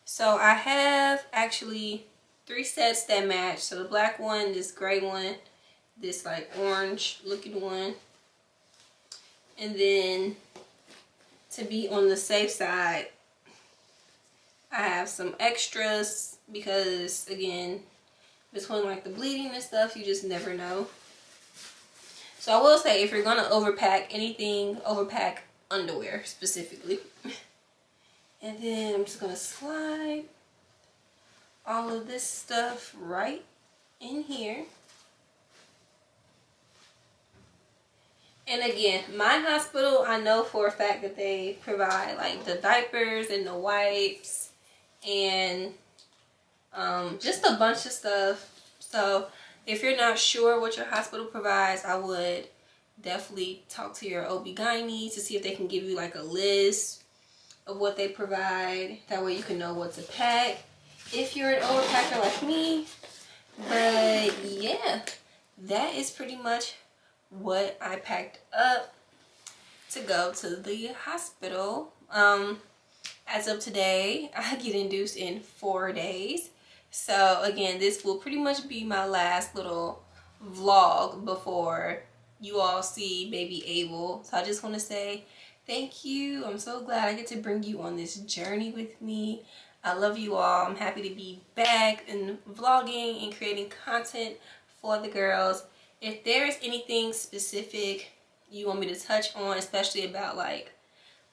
So I have actually 3 sets that match. So the black one, this gray one, this like orange looking one, and then to be on the safe side, I have some extras because again, between like the bleeding and stuff, you just never know. So I will say, if you're gonna overpack anything, overpack underwear specifically. And then I'm just gonna slide all of this stuff right in here. And again, my hospital, I know for a fact that they provide like the diapers and the wipes and just a bunch of stuff. So if you're not sure what your hospital provides, I would definitely talk to your OB-GYN to see if they can give you like a list of what they provide. That way you can know what to pack if you're an overpacker like me. But yeah, that is pretty much what I packed up to go to the hospital. As of today, I get induced in 4 days. So again, this will pretty much be my last little vlog before you all see baby Abel. So I just want to say thank you. I'm so glad I get to bring you on this journey with me. I love you all. I'm happy to be back and vlogging and creating content for the girls. If there's anything specific you want me to touch on, especially about like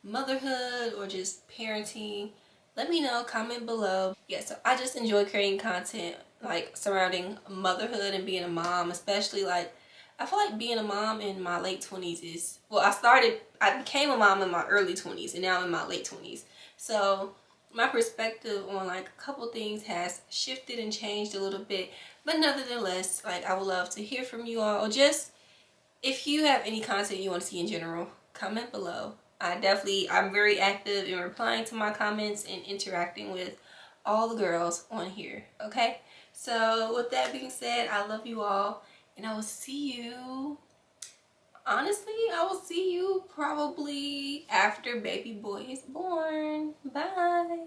motherhood or just parenting, let me know. Comment below. Yeah, so I just enjoy creating content like surrounding motherhood and being a mom, especially like I feel like being a mom in my late 20s is, well, I became a mom in my early 20s and now I'm in my late 20s. So my perspective on like a couple things has shifted and changed a little bit, but nevertheless, like I would love to hear from you all, or just if you have any content you want to see in general, comment below. I'm very active in replying to my comments and interacting with all the girls on here, okay? So with that being said, I love you all, and I will see you, honestly, I will see you probably after baby boy is born. Bye.